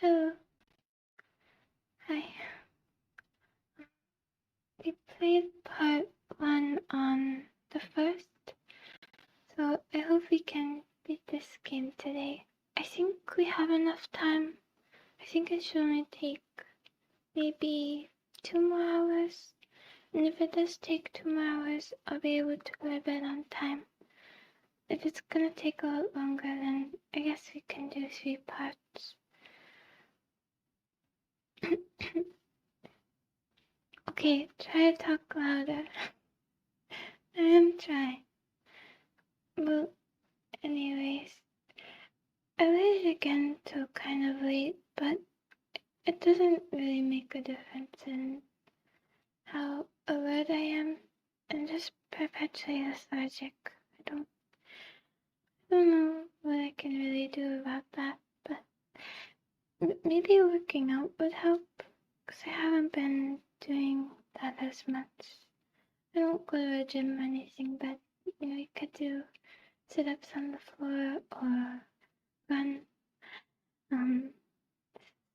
Hello. Hi. We played part 1 on the first, so I hope we can beat this game today. I think we have enough time. I think it should only take maybe 2 more hours. And if it does take 2 more hours, I'll be able to go to bed on time. If it's gonna take a lot longer, then I guess we can do 3 parts. Okay, try to talk louder. I am trying. Well, anyways, I read it again till kind of late, but it doesn't really make a difference in how alert I am. I'm just perpetually lethargic. I don't know what I can really do about that, but maybe working out would help, because I haven't been doing that as much. I don't go to a gym or anything, but you could do sit-ups on the floor or run.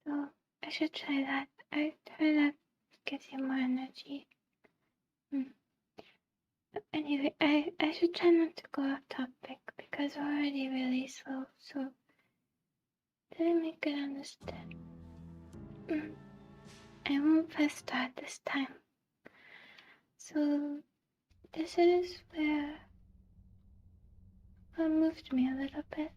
So I should try that. I heard that gives you more energy. Anyway, I should try not to go off topic because we're already really slow, so didn't make it understood. I won't press start this time. So this is where it moved me a little bit.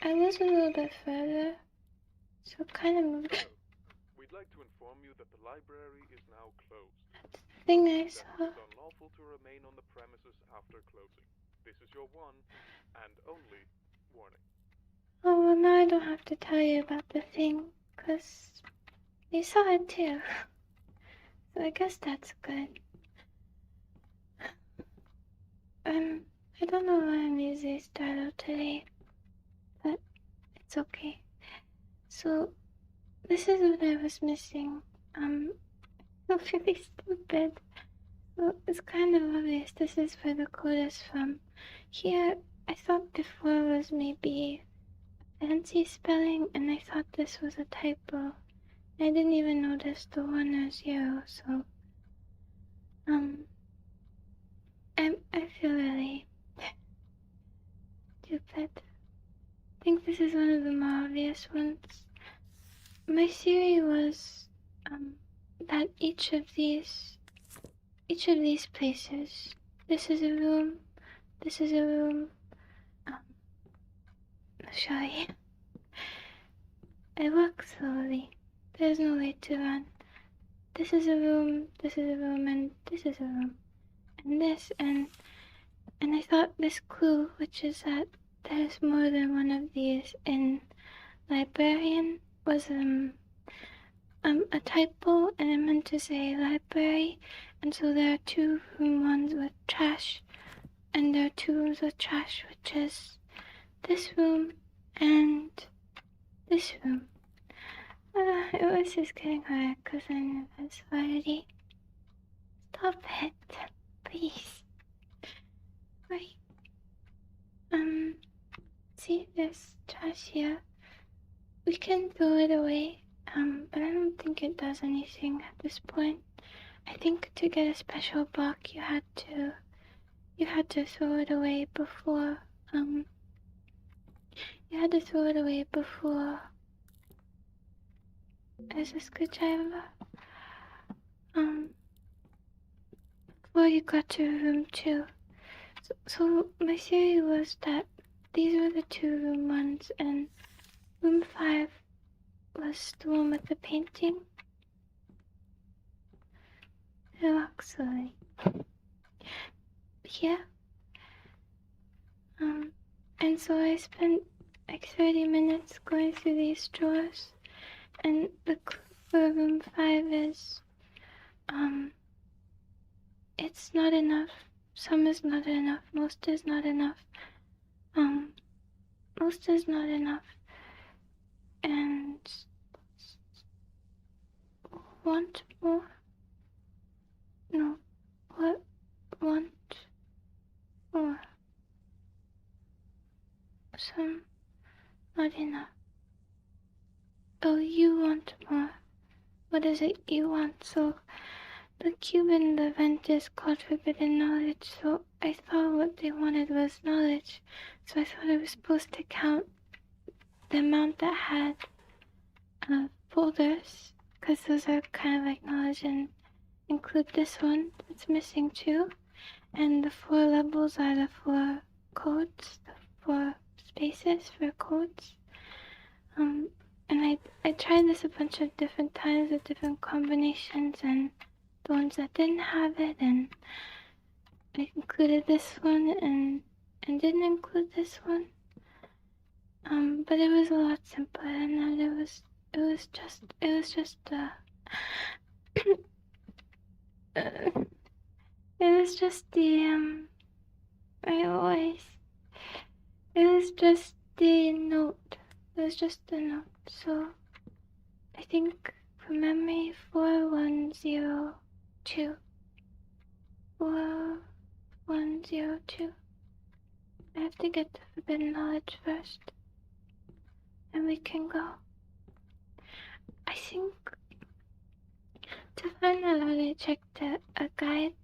I was a little bit further, so kind of moved. We'd like to inform you that the library is now closed. That's the thing I It saw. is unlawful to remain on the premises after closing. This is your one and only warning. Oh, well, now I don't have to tell you about the thing, because you saw it too. So I guess that's good. I don't know why I'm usually startled today, but it's okay. So, this is what I was missing. I feel really stupid. Well, it's kind of obvious this is where the code is from. Here, I thought before was maybe fancy spelling, and I thought this was a typo. I didn't even notice the 1 or 0, so, I feel really stupid. I think this is one of the more obvious ones. My theory was, that each of these places, this is a room, this is a room, sorry, I walk slowly, there's no way to run. This is a room, this is a room, and this is a room, and this, and I thought this clue, which is that there's more than one of these in librarian, was a typo, and it meant to say library, and so there are 2 room ones with trash, and there are 2 rooms with trash, which is this room and this room. It was just getting hard because I knew this already. Stop it, please. Right. See, there's trash here. We can throw it away, but I don't think it does anything at this point. I think to get a special block, you had to throw it away before, there's a screwdriver, before you got to room 2. So my theory was that these were the 2 room ones, and room 5 was the one with the painting. I walk slowly. Here. And so I spent like 30 minutes going through these drawers, and the clue for room 5 is, it's not enough. Some is not enough. Most is not enough. Most is not enough. And want more? No. What? Want more? some, not enough. Oh, you want more. What is it you want? So, the cube in the vent is called forbidden knowledge, so I thought what they wanted was knowledge. So I thought I was supposed to count the amount that had folders, because those are kind of like knowledge, and include this one that's missing too. And the 4 levels are the 4 codes, the 4 spaces for codes. And I tried this a bunch of different times with different combinations, and the ones that didn't have it, and I included this one and didn't include this one. But it was a lot simpler, and then it was just it was just the it was just the note. It was just the note. So I think from memory 4102. 4102. I have to get the forbidden knowledge first. And we can go. I think to find that out I checked a guide.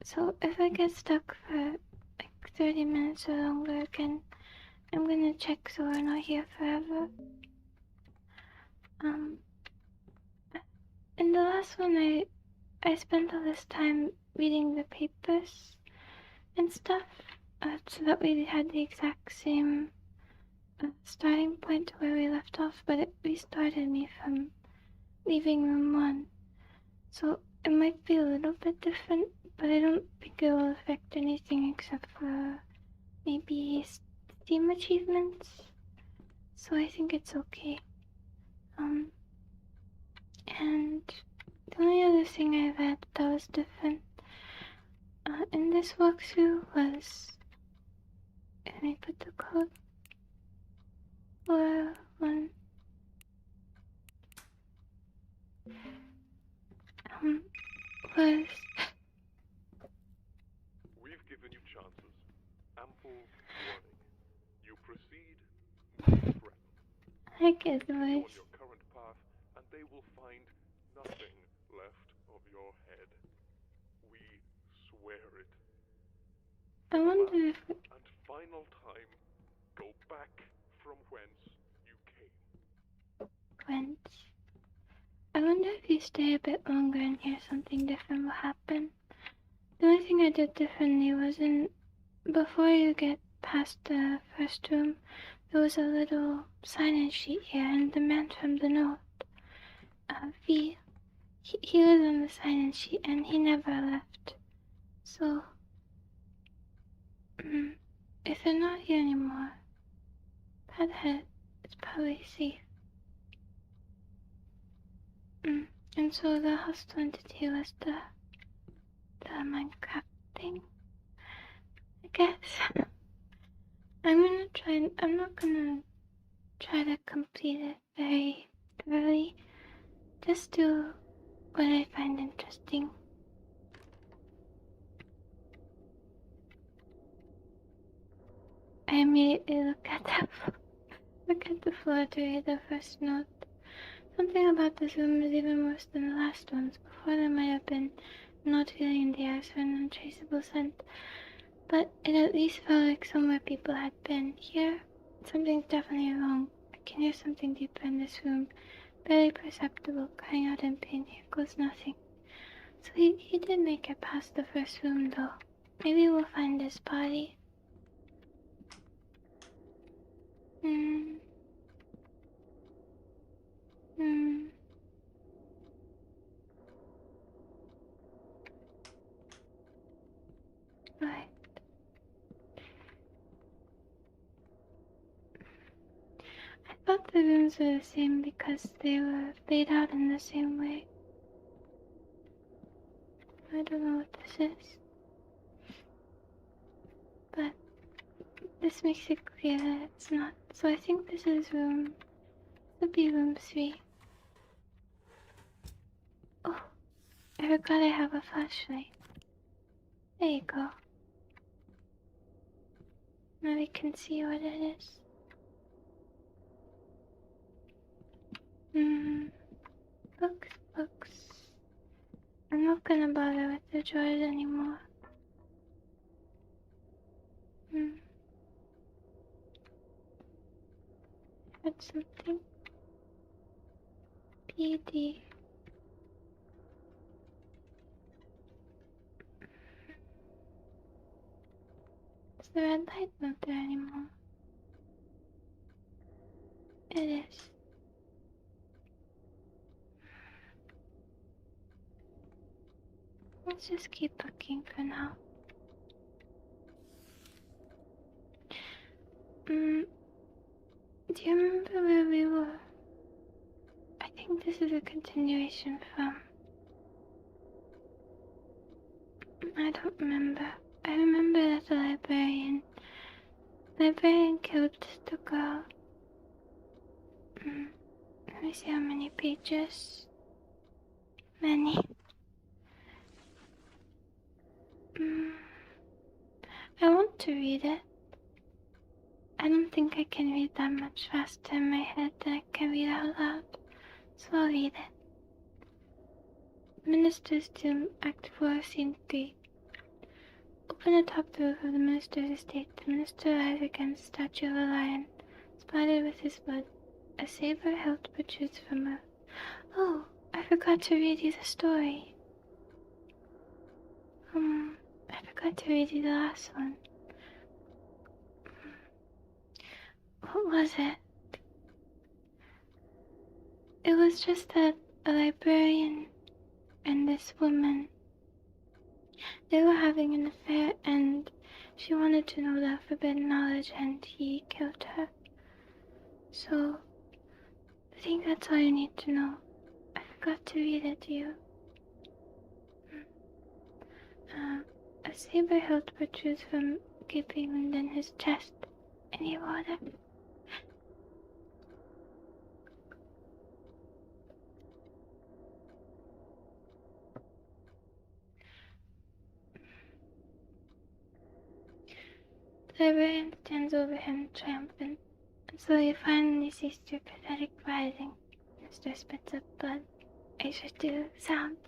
So if I get stuck for like 30 minutes or longer again, I'm gonna check so we're not here forever. In the last one I spent all this time reading the papers and stuff, so that we had the exact same starting point where we left off, but it restarted me from leaving room 1. So it might be a little bit different, but I don't think it will affect anything except for maybe Steam achievements. So I think it's okay. And the only other thing I read that was different in this walkthrough was, let me put the code, 41, was, We've given you chances. Ample warning. You proceed, my friend. I guess it Continue was, on your current path, and they will find nothing left of your head. We swear it. I wonder if, And final time, go back from whence you came. I wonder if you stay a bit longer and hear something different will happen. The only thing I did differently was before you get past the first room, there was a little sign-in sheet here, and the man from the note, V, he was on the sign-in sheet, and he never left. So, if they're not here anymore, that head is probably safe. And so the hostile entity was the Minecraft thing, I guess. I'm not gonna try to complete it very thoroughly. Just do what I find interesting. I immediately look at the floor to read the first note. Something about this room is even worse than the last ones. Before there might have been not feeling in the air, so an untraceable scent. But it at least felt like somewhere people had been. Here, something's definitely wrong. I can hear something deeper in this room. Barely perceptible, crying out in pain. Here goes nothing. So he did make it past the first room, though. Maybe we'll find his body. Right. I thought the rooms were the same because they were laid out in the same way. I don't know what this is. But this makes it clear that it's not. So I think this is room. This would be room 3. Oh, I forgot I have a flashlight. There you go. Now we can see what it is. gonna bother with the drawers anymore. That's something. PD. Is the red light not there anymore? It is. Let's just keep looking for now. Do you remember where we were? I think this is a continuation from... I don't remember. I remember that the librarian killed the girl. Let me see how many pages. Many. I want to read it. I don't think I can read that much faster in my head than I can read out loud. So I'll read it. Minister's Tomb, Act 4, Scene 3. Open atop the roof of the minister's estate. The minister lies against the statue of a lion, splattered with his blood. A saber hilt protrudes from her. Oh, I forgot to read you the story. I forgot to read you the last one. What was it? It was just that a librarian and this woman, they were having an affair and she wanted to know that forbidden knowledge and he killed her. So, I think that's all you need to know. I forgot to read it to you. A saber hilt protrudes from a gaping wound in his chest. Any water? The librarian stands over him, triumphant, until he finally sees your pathetic writhing. Mr. spits up blood. I should do sounds.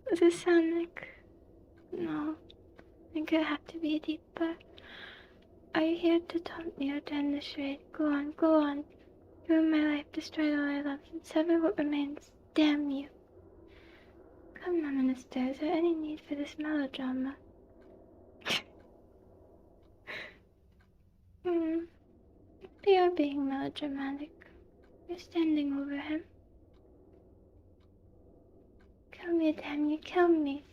Does it sound like... No. I think it have to be deeper. Are you here to taunt me or to end the charade? Go on, go on. Ruin my life, destroy all I love, and sever what remains. Damn you. Come now, Minister, is there any need for this melodrama? We are being melodramatic. You're standing over him. Kill me, damn you, kill me.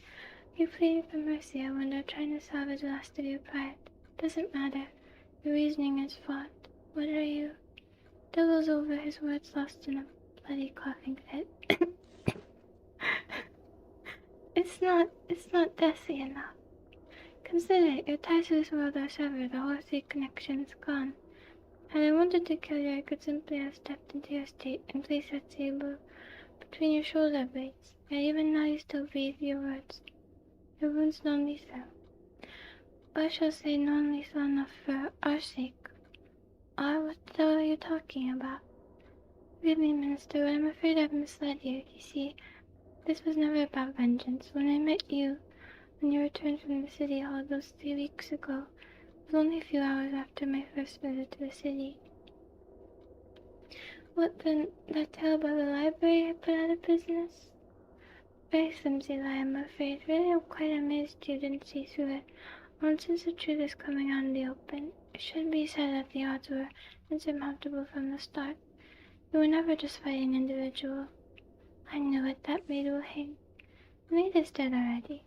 You're pleading for mercy, I wonder, trying to salvage the last of your pride. Doesn't matter. Your reasoning is flawed. What are you? Doubles over his words, lost in a bloody coughing fit. It's not deathly enough. Consider it, your ties to this world are severed, the whole state connection is gone. Had I wanted to kill you, I could simply have stepped into your state and placed that saber between your shoulder blades. Yet even now you still breathe your words. Your wound's non-lethal. I shall say non-lethal enough for our sake. What the hell are you talking about? Forgive me, Minister, but I'm afraid I've misled you. You see, this was never about vengeance. When I met you, when you returned from the city hall those 3 weeks ago, it was only a few hours after my first visit to the city. What then? That tale about the library I put out of business? Very flimsy lie, I'm afraid. Really, I'm quite amazed you didn't see through it. Once since the truth is coming out in the open, it should be said that the odds were insurmountable from the start. You were never just fighting individual. I knew it, that maid will hang. The maid is dead already.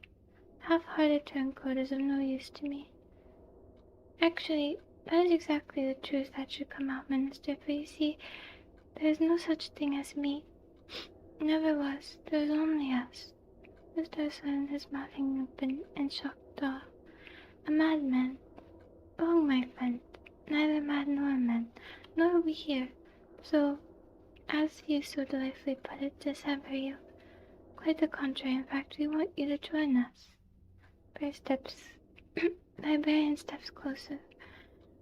Half-hearted turncoat is of no use to me. Actually, that is exactly the truth that should come out, Minister, for you see, there is no such thing as me. Never was. There is only us. Mr. Sun, his mouth hanging open in shocked awe. A madman. Wrong, my friend. Neither mad nor mad, nor are we here. So, as you so delightfully put it, to sever you. Quite the contrary, in fact, we want you to join us. Bear steps. Librarian steps closer.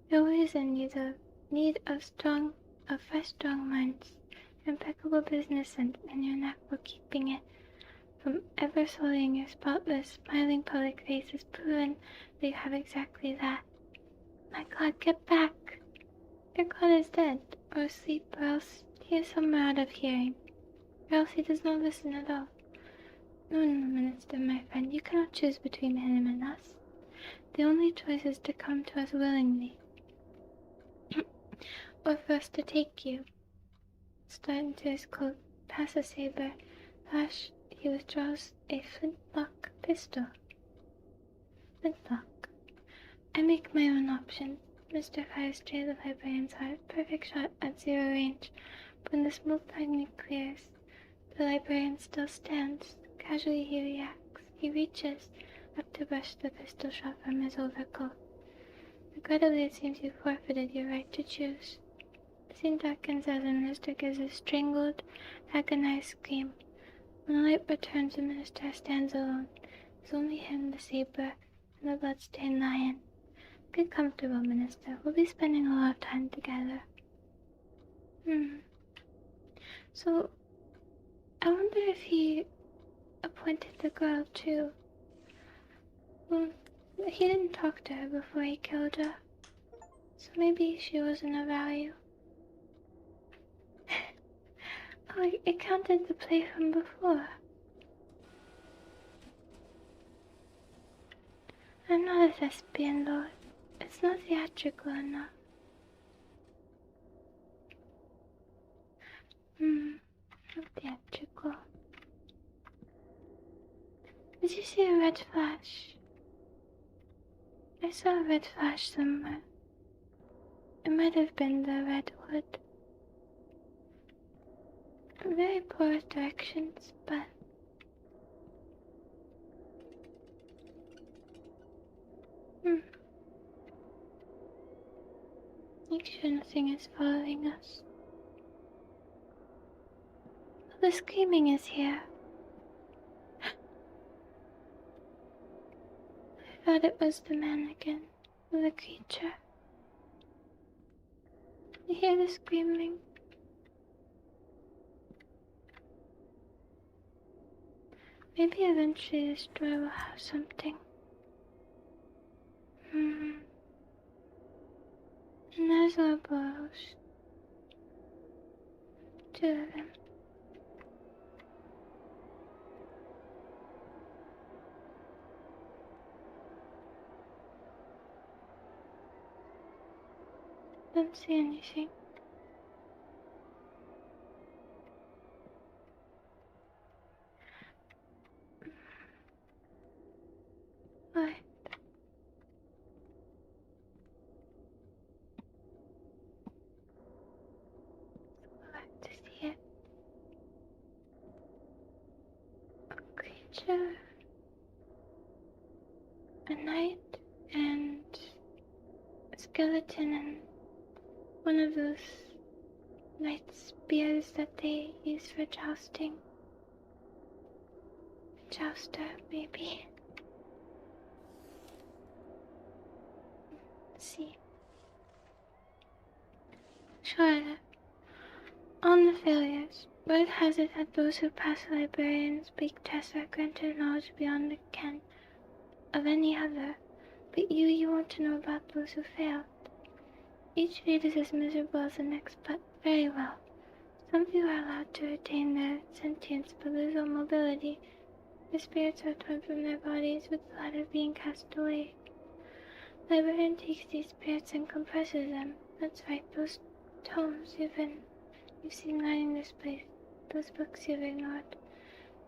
You're always in need of fresh, strong minds. impeccable business sense and your knack for keeping it from ever sullying your spotless, smiling public face has proven that you have exactly that. My God, get back! Your God is dead, or asleep, or else he is somewhere out of hearing, or else he does not listen at all. No, Minister, my friend, you cannot choose between him and us. The only choice is to come to us willingly, or for us to take you. Start into his coat, pass a saber, flash, he withdraws a flintlock pistol. Flintlock. I make my own options. Mr. fires straight at the librarian's heart, perfect shot at zero range. But when the smoke finally clears, the librarian still stands. Casually he reacts. He reaches up to brush the pistol shot from his overcoat. Regrettably, it seems you forfeited your right to choose. The scene darkens as the minister gives a strangled, agonized scream. When the light returns, the minister stands alone. It's only him, the saber, and the blood-stained lion. Get comfortable, Minister. We'll be spending a lot of time together. So, I wonder if he appointed the girl too. Well, he didn't talk to her before he killed her. So maybe she wasn't of value. Oh, it counted the play from before. I'm not a thespian, though. It's not theatrical enough. Not theatrical. Did you see a red flash? I saw a red flash somewhere. It might have been the redwood. Very poor directions, but... Make sure nothing is following us. The screaming is here. I thought it was the man again, or the creature. You hear the screaming? Maybe eventually this door will have something. And there's our burrows. 2 of them. Don't see anything. What? I'd like to see it. A creature. A knight and a skeleton and one of those knight spears that they use for jousting. A jouster, maybe. Let's see. Sure. On the failures, word has it that those who pass the librarian's bleak tests are granted knowledge beyond the ken of any other. But you want to know about those who failed. Each fate is as miserable as the next, but very well. Some few are allowed to retain their sentience but lose all mobility. Their spirits are torn from their bodies with the thought of being cast away. The librarian takes these spirits and compresses them. That's right, those tomes you've seen lining this place, those books you've ignored.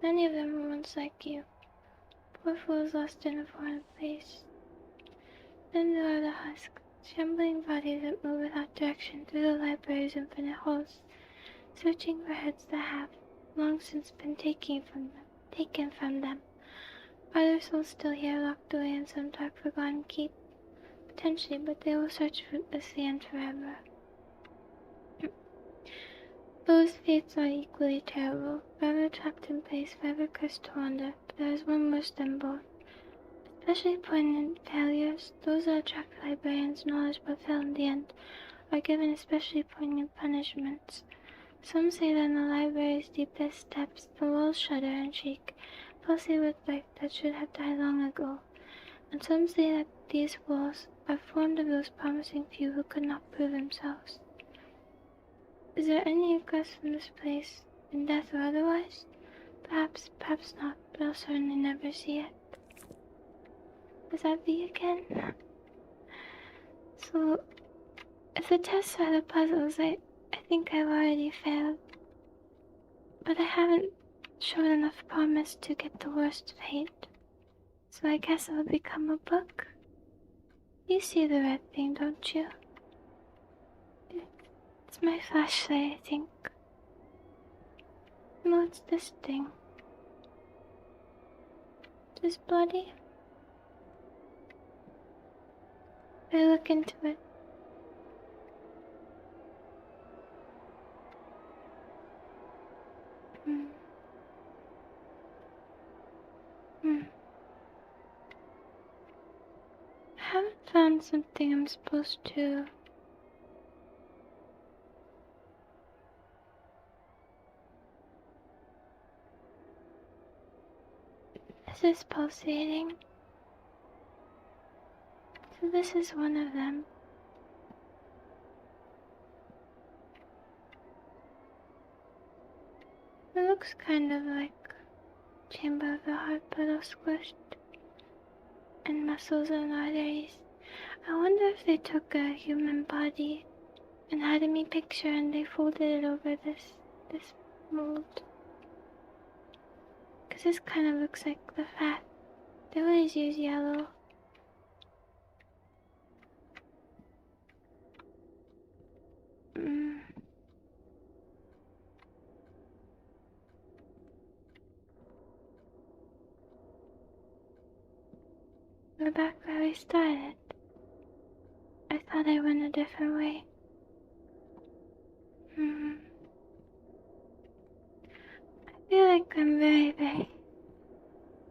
Many of them were once like you. Poor fools lost in a foreign place. Then there are the husked, shambling bodies that move without direction through the library's infinite halls, searching for heads that have long since been taken from them. Are their souls still here, locked away in some dark forgotten keep? Potentially, but they will search fruitlessly and forever. Those fates are equally terrible, forever trapped in place, forever cursed to wander, but there is one worse than both. Especially poignant failures, those that attract the librarian's knowledge but fail in the end, are given especially poignant punishments. Some say that in the library's deepest depths, the walls shudder and shake, pulsate with life that should have died long ago. And some say that these walls are formed of those promising few who could not prove themselves. Is there any egress from this place, in death or otherwise? Perhaps, perhaps not, but I'll certainly never see it. Is that V again? So, if the tests are the puzzles, I think I've already failed. But I haven't shown enough promise to get the worst fate. So I guess I'll become a book. You see the red thing, don't you? It's my flashlight, I think. No, it's this thing. Is this bloody? I look into it. I haven't found something I'm supposed to. Is this pulsating? So this is one of them. It looks kind of like chamber of the heart, but all squished. And muscles and arteries. I wonder if they took a human body and had a me picture and they folded it over this mold. Cause this kind of looks like the fat. They always use yellow. We're back where we started. I thought I went a different way. I feel like I'm very, very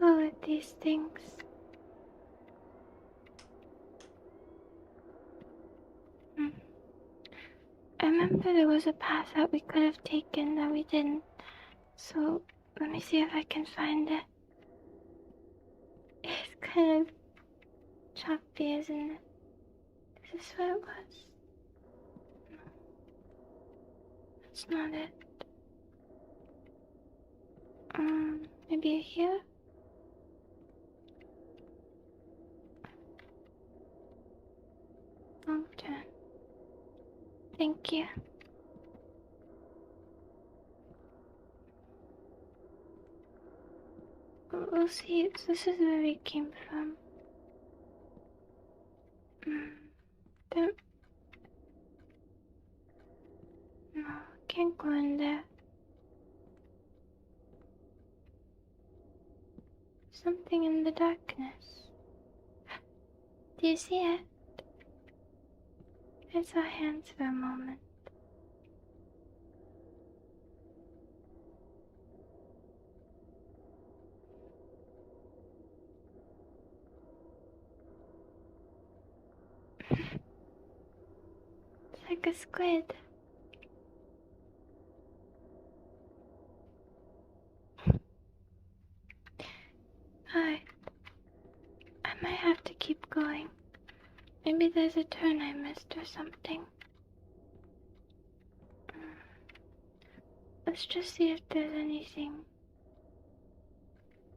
low at these things. I remember there was a path that we could have taken that we didn't. So let me see if I can find it. It's kind of choppy, isn't it? Is this what it was? No. That's not it. Maybe here? Long turn. Thank you. We'll see. This is where we came from. Don't. No, can't go in there. Something in the darkness. Do you see it? I saw hands for a moment. It's like a squid. Alright. I might have to keep going. Maybe there's a turn I missed or something. Let's just see if there's anything.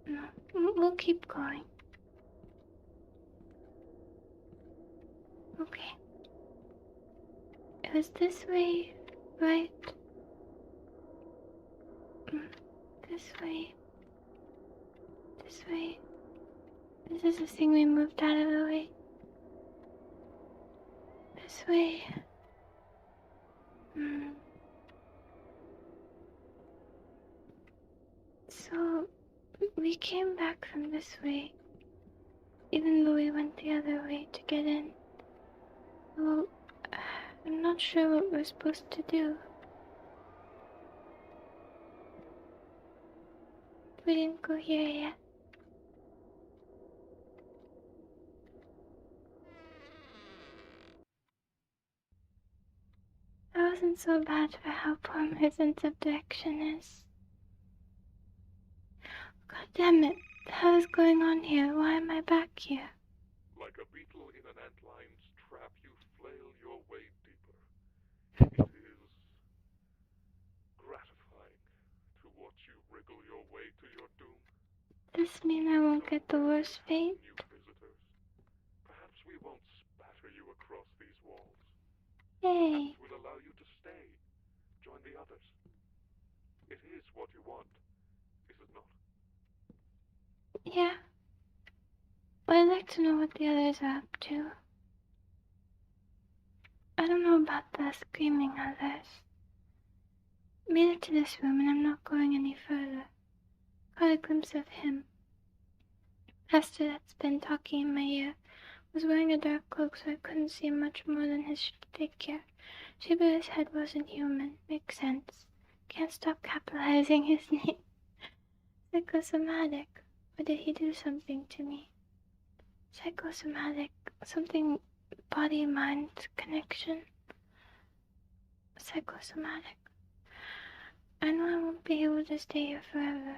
No, we'll keep going. Okay. It was this way, right? This way. This way. This is the thing we moved out of the way. This way. So, we came back from this way, even though we went the other way to get in. Well, I'm not sure what we're supposed to do. We didn't go here yet. That was wasn't so bad for how poor my sense of direction is. God damn it. The hell is going on here? Why am I back here? Like a beetle in an antline's trap, you flail your way deeper. It is gratifying to watch you wriggle your way to your doom. Does this mean I won't get the worst fate? New visitors. Perhaps we won't spatter you across these walls. Yay. Perhaps we'll allow you to stay. Join the others. It is what you want, is it not? Yeah. Well, I'd like to know what the others are up to. I don't know about the screaming others. Made it to this room and I'm not going any further. Caught a glimpse of him. Pastor that's been talking in my ear was wearing a dark cloak, so I couldn't see much more than his figure. Shape of his head wasn't human. Makes sense. Can't stop capitalizing his name. Psychosomatic. Or did he do something to me? Psychosomatic. Something body-mind connection. Psychosomatic. I know I won't be able to stay here forever.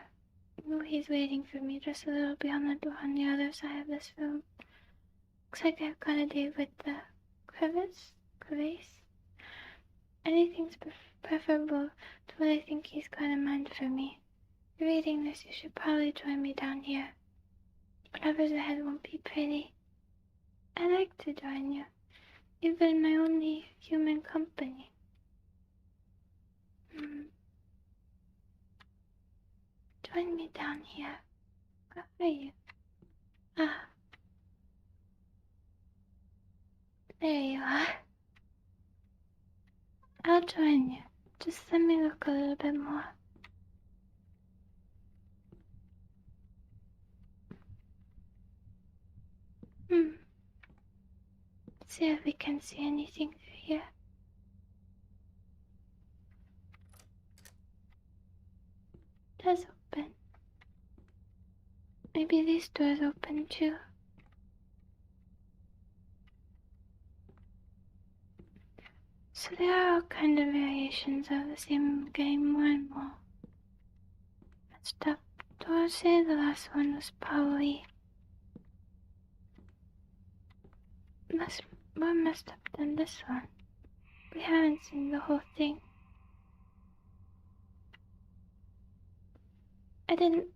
I know he's waiting for me just a little beyond the door on the other side of this room. Looks like I've got a date with the crevice? Anything's preferable to what I think he's got in mind for me. If you're reading this, you should probably join me down here. Whatever's ahead won't be pretty. I'd like to join you. You've been my only human company. Join me down here. Where are you? Ah. There you are. I'll join you. Just let me look a little bit more. See if we can see anything through here. It does open. Maybe these doors open too. So there are all kind of variations of the same game, more and more. Messed up. Do I say the last one was probably more messed up than this one? We haven't seen the whole thing. I didn't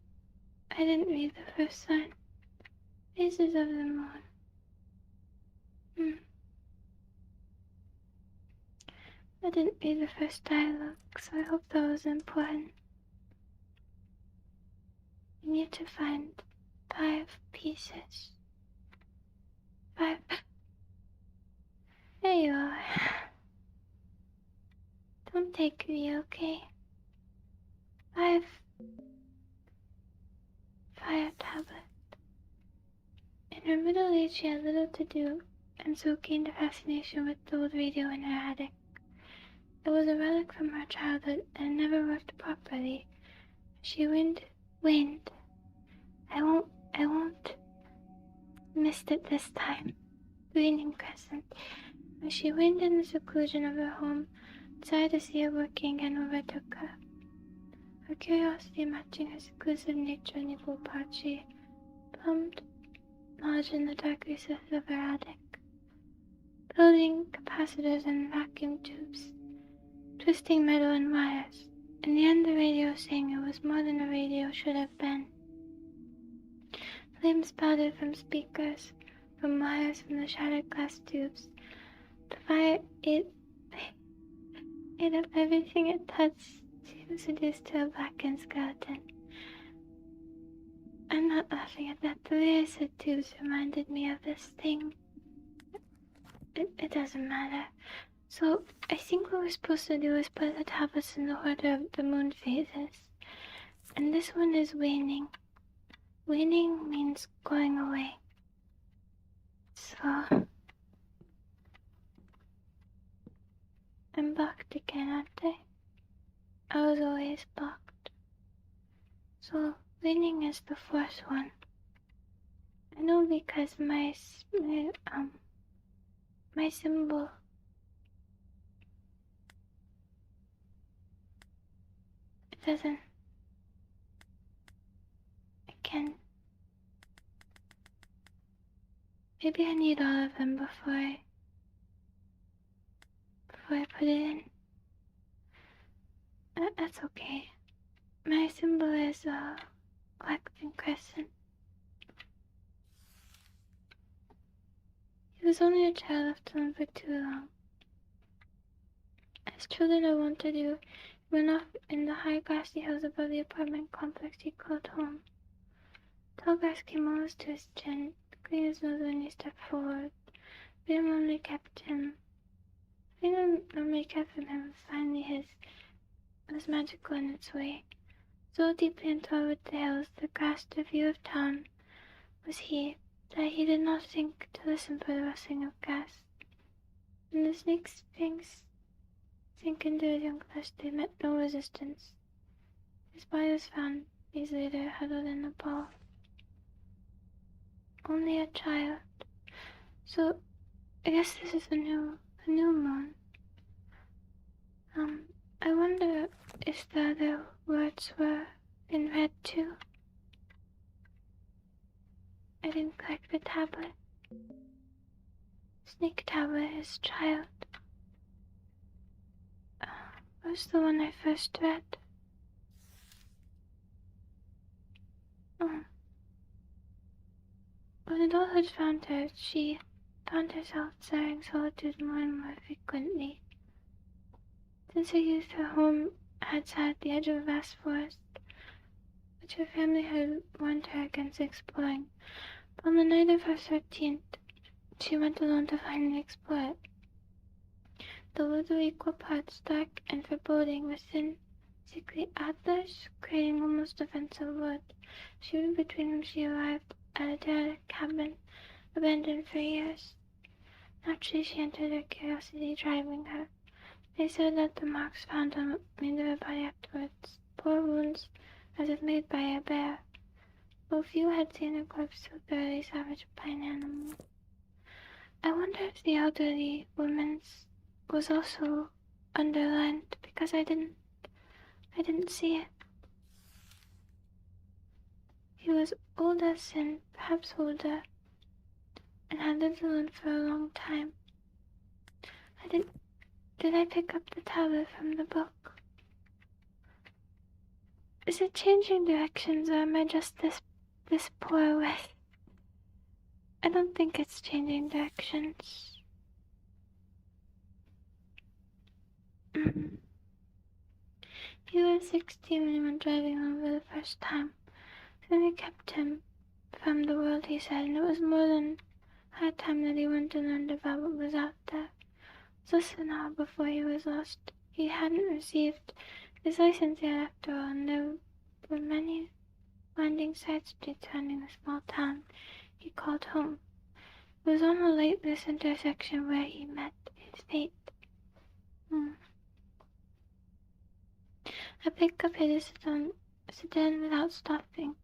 read the first sign. Faces of the moon. I didn't read the first dialogue, so I hope that was important. We need to find 5 pieces. 5. There you are. Don't take me, okay? 5 fire tablets. In her middle age, she had little to do, and so gained a fascination with the old radio in her attic. It was a relic from her childhood and never worked properly. She waned. I won't. Missed it this time. Gleaming crescent. As she waned in the seclusion of her home, decided to see it working and overtook her. Her curiosity matching her seclusive nature in equal parts, she plumbed knowledge in the dark recesses of her attic. Building capacitors and vacuum tubes, twisting metal and wires. In the end, the radio saying it was more than a radio should have been. Flames spouted from speakers, from wires, from the shattered glass tubes. The fire ate up everything it touched. She was reduced to a blackened skeleton. I'm not laughing at that. The way I said tubes reminded me of this thing. It doesn't matter. So, I think what we're supposed to do is put the tablets in the order of the moon phases. And this one is waning. Waning means going away. So, I'm blocked again, aren't I? I was always blocked. So, waning is the 4th one. I know because my symbol It doesn't. I can. Maybe I need all of them before I put it in. That's okay. My symbol is a collecting crescent. He was only a child left alone for too long. As children are wont to do, he went off in the high grassy hills above the apartment complex he called home. Tall grass came almost to his chin, clean his nose when he stepped forward. Freedom normally kept from him was finally his. It was magical in its way. So deeply entwined with the hills, the grass, the view of town, was he, that he did not think to listen for the rustling of grass. When the snake's fangs sank into his young flesh, they met no resistance. His body was found days later, huddled in a ball. Only a child. So, I guess this is a new moon. I wonder if the other words were in red too. I didn't collect the tablet. Snake tablet is child. Was the one I first read. When adulthood found her, she found herself desiring solitude more and more frequently. Since her youth, her home had sat at the edge of a vast forest, which her family had warned her against exploring. But on the night of her 13th, she went alone to finally explore it. The woods were equal parts dark and foreboding, within sickly antlers, creating almost a fence of wood. Shooting between them, she arrived at a derelict cabin, abandoned for years. Naturally, she entered, her curiosity driving her. They said that the marks found on the remainder of her body afterwards, poor wounds, as if made by a bear. Though few had seen a corpse so thoroughly savaged by an animal. I wonder if the elderly woman's was also underlined, because I didn't see it. He was old as sin, perhaps older, and had lived alone for a long time. Did I pick up the tablet from the book? Is it changing directions, or am I just this poor with? I don't think it's changing directions. He was 16 when he went driving home for the first time. Something kept him from the world, he said, and it was more than high time that he went and learned about what was out there. Just an hour before he was lost. He hadn't received his license yet after all, and there were many winding side streets surrounding the small town he called home. It was on a lightless intersection where he met his fate. A pickup hit his sedan without stopping.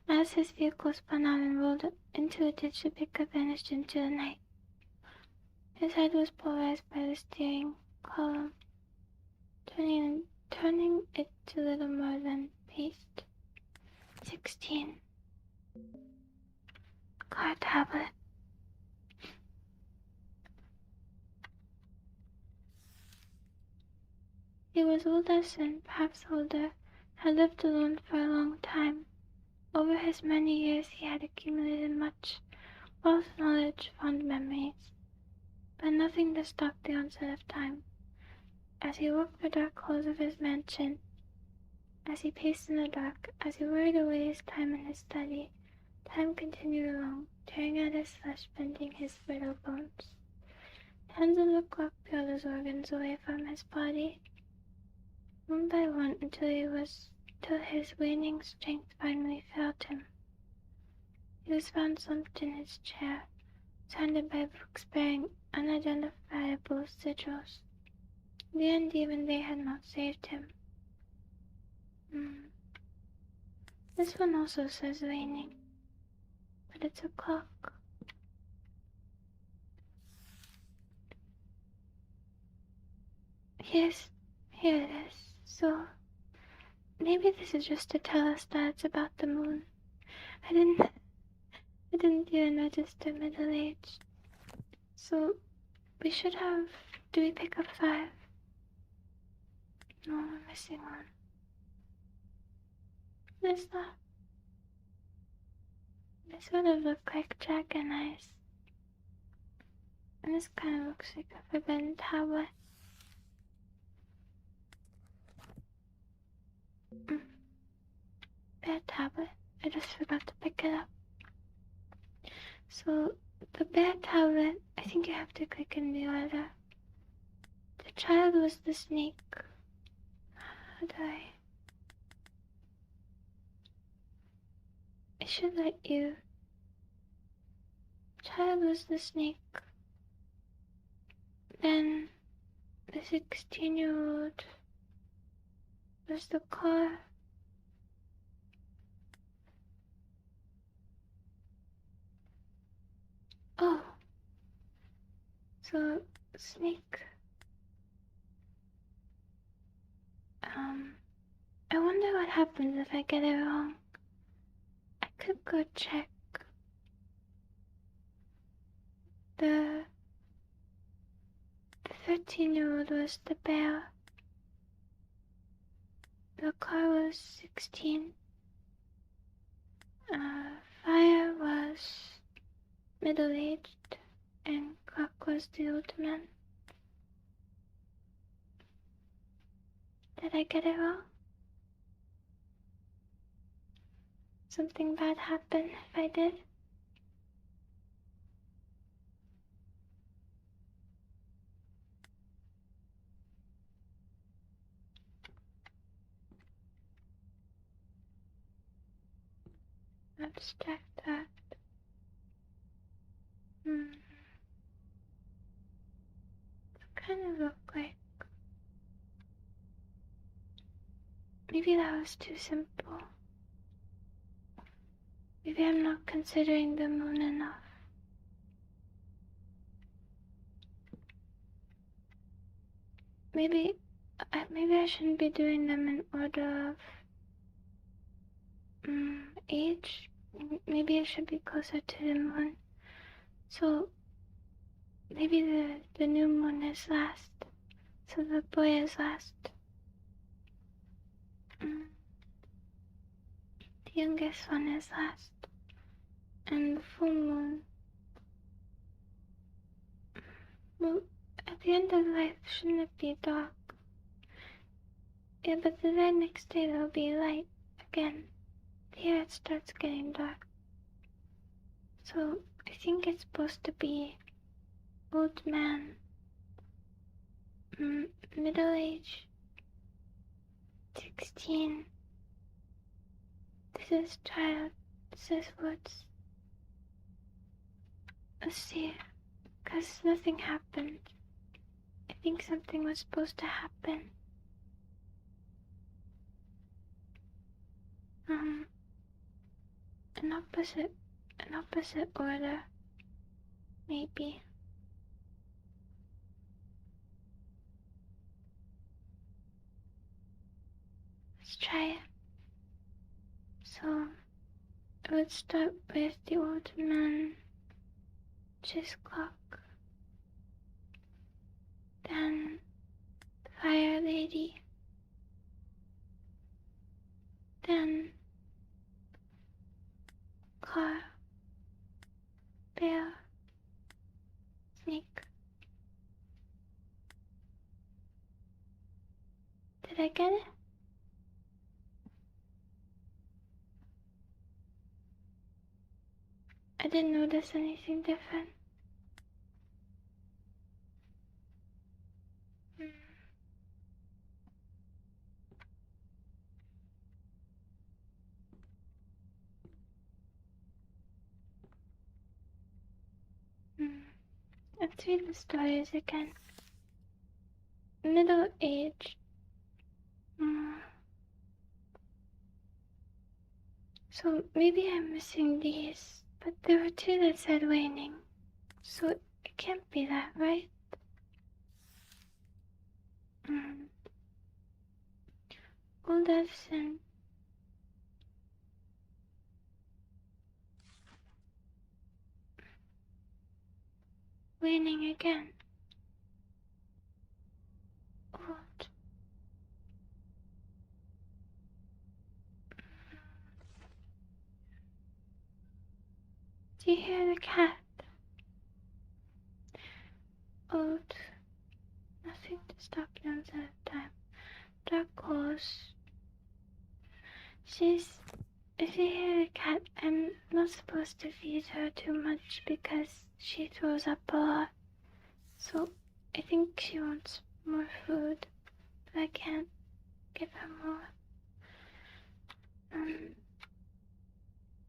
As his vehicle spun out and rolled into a ditch, the pickup vanished into the night. His head was polarized by the steering column, turning it to little more than paste. 16. Car tablet. He was old as sin, perhaps older, had lived alone for a long time. Over his many years he had accumulated much wealth, knowledge, fond memories, but nothing to stop the onset of time. As he walked the dark halls of his mansion, as he paced in the dark, as he worried away his time in his study, time continued along, tearing at his flesh, bending his brittle bones. Tons of the clock peeled his organs away from his body, one by one, until his waning strength finally failed him. He was found slumped in his chair, surrounded by books bearing unidentifiable sigils. In the end, even they had not saved him. This one also says waning, but it's a clock. Here it is. So, maybe this is just to tell us that it's about the moon. I didn't even register middle age. So we should have, do we pick up 5? No, we're missing one. What is that? They sort of look like dragon eyes. And this kind of looks like a forbidden tablet. Bear tablet. I just forgot to pick it up. So, the bear tablet, I think you have to click in the order. The child was the snake. How do I should let you. Child was the snake. Then the 16-year-old was the car. Oh. So, snake. I wonder what happens if I get it wrong. I could go check. The 13-year-old was the bear. The car was 16. Fire was middle-aged, and Clock was the old man. Did I get it wrong? Something bad happened if I did? Abstract that. Kind of look like. Maybe that was too simple. Maybe I'm not considering the moon enough. Maybe I shouldn't be doing them in order of age. Maybe it should be closer to the moon. So maybe the new moon is last. So the boy is last. The youngest one is last. And the full moon. Well, at the end of life, shouldn't it be dark? Yeah, but the very next day there'll be light again. Here it starts getting dark. So I think it's supposed to be old man, middle age, 16. This is child. This is woods. Let's see, because nothing happened. I think something was supposed to happen. An opposite order, maybe. Let's try it. So, I would start with the old man, which is Clock. Then, the fire lady. Then, car, bear, snake. Did I get it? I didn't notice anything different. Let's read the stories again. Middle age. So maybe I'm missing these, but there were 2 that said waning. So it can't be that, right? old Edison. Raining again. What? Do you hear the cat? Old. Nothing to stop them that time. Dark horse. If you hear the cat, I'm not supposed to feed her too much because she throws up a lot. So I think she wants more food, but I can't give her more.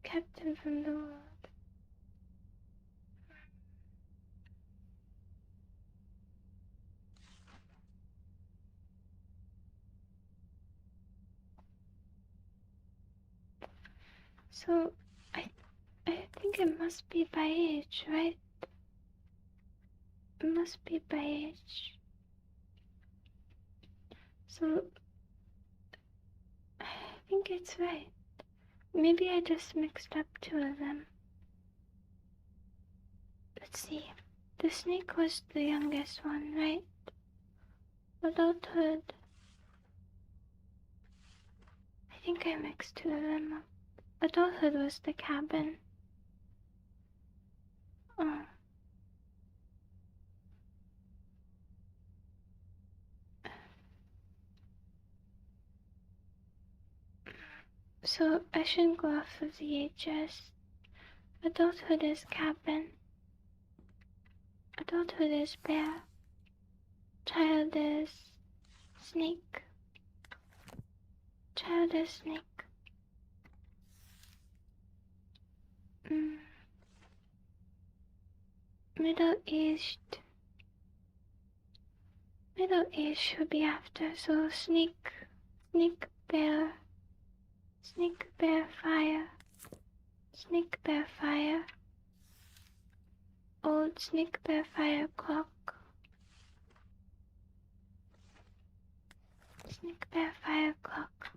Captain from the world. So I think it must be by age, right? It must be by age. So I think it's right. Maybe I just mixed up two of them. Let's see. The snake was the youngest one, right? Adulthood. I think I mixed two of them up. Adulthood was the cabin. Oh. So I shouldn't go off of the ages. Adulthood is cabin. Adulthood is bear. Child is snake. Child is snake. Middle-aged. Middle-aged should be after. So snake, bear, fire. Snake, bear, fire. Old snake, bear, fire clock. Snake, bear, fire clock.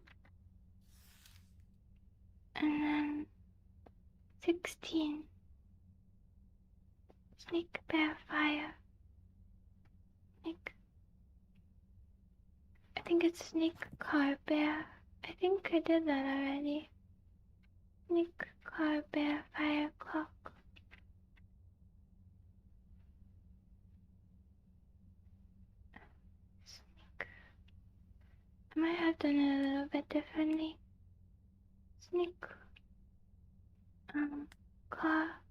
And then 16. Snake, bear, fire. Snake. I think it's snake, car, bear. I think I did that already. Snake, car, bear, fire clock. Snake. I might have done it a little bit differently. Snake. Car.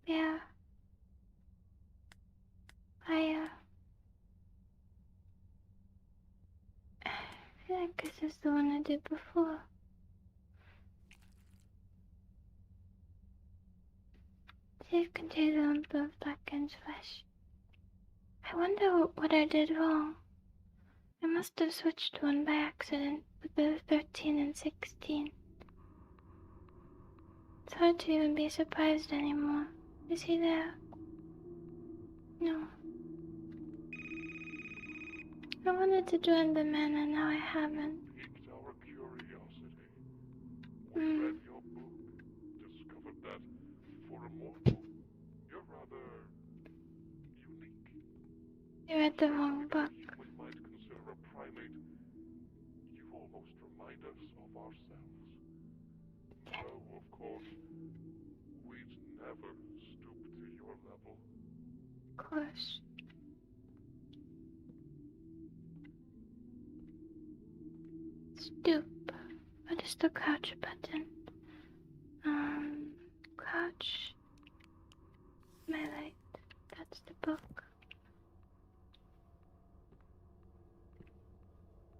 Bear. Fire. I feel like this is the one I did before. Safe contains a lump of blackened flesh. I wonder what I did wrong. I must have switched one by accident with the 13 and 16. It's hard to even be surprised anymore. Is he there? No. I wanted to join the men and now I haven't. Piqued our curiosity. We read your book, discovered that for a mortal, you're rather unique. You read the wrong book. We might consider a primate. You almost remind us of ourselves. Though, of course, we'd never stoop to your level. Of course. Stoop. What is the crouch button? Crouch. My light. That's the book.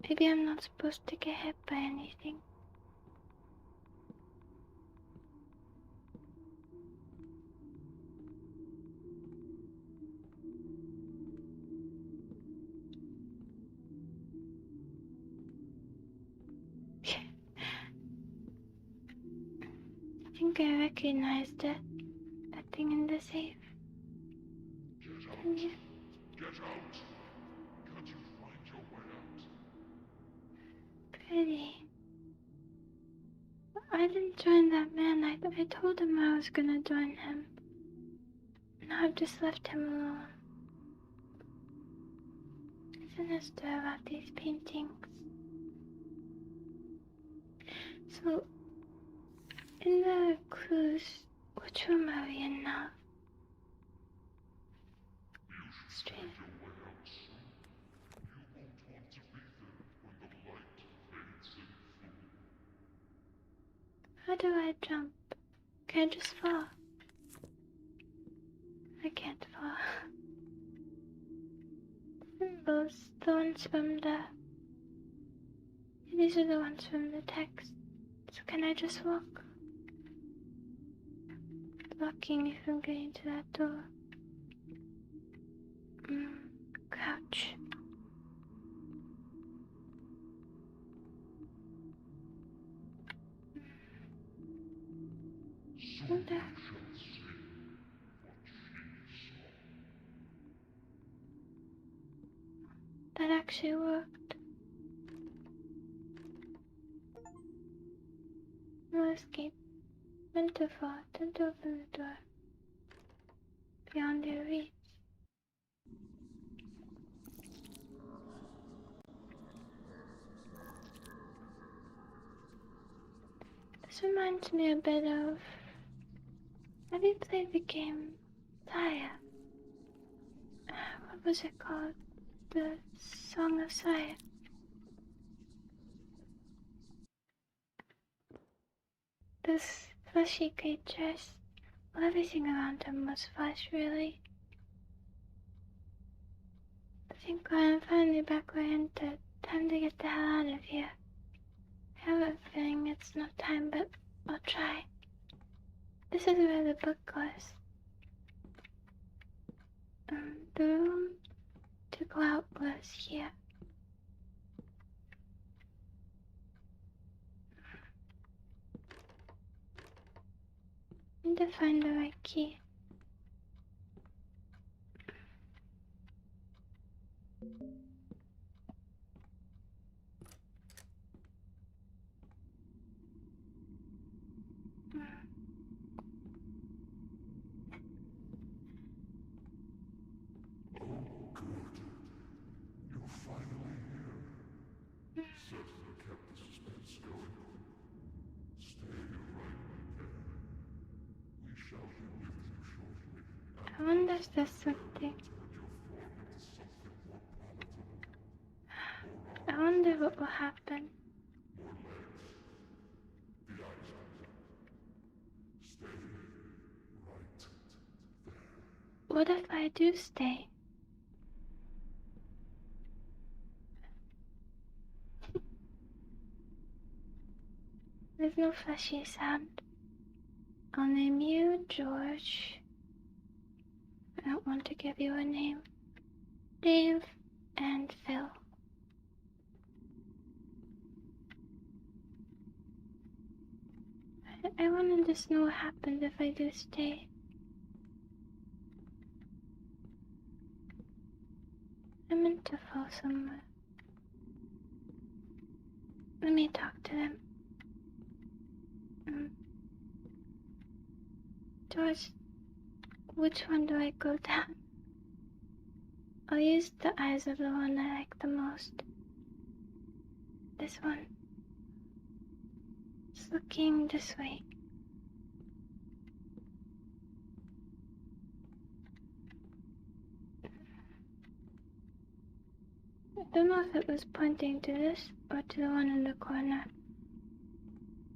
Maybe I'm not supposed to get hit by anything. I think I recognized it. That thing in the safe. Get out! Yeah. Get out! Can't you find your way out? pretty. I didn't join that man. I told him I was gonna join him. Now I've just left him alone. Sinister about these paintings. So, in the clues, which room are we in now? Straight. How do I jump? Can I just fall? I can't fall. Those, the ones from the... These are the ones from the text. So can I just walk? Blocking me from getting to that door. Crouch. Wonder. That actually worked. No escape. Meant to fall. Don't open the door. Beyond your reach. This reminds me a bit of... Have you played the game Saya? What was it called? The Song of Saya. Those fleshy creatures. Well, everything around him was flesh, really. I think when I'm finally back where I entered, time to get the hell out of here. I have a feeling it's not time, but I'll try. This is where the book goes. The room to go out was here. Need to find the right key. Certainly kept the suspense going. Stay right there. We shall be with you shortly. I wonder if there's something. I wonder what will happen. What if I do stay? There's no fleshy sound. I'll name you George. I don't want to give you a name. Dave and Phil. I want to just know what happens if I do stay. I meant to fall somewhere. Let me talk to them. George, which one do I go down? I'll use the eyes of the one I like the most. This one. It's looking this way. I don't know if it was pointing to this or to the one in the corner.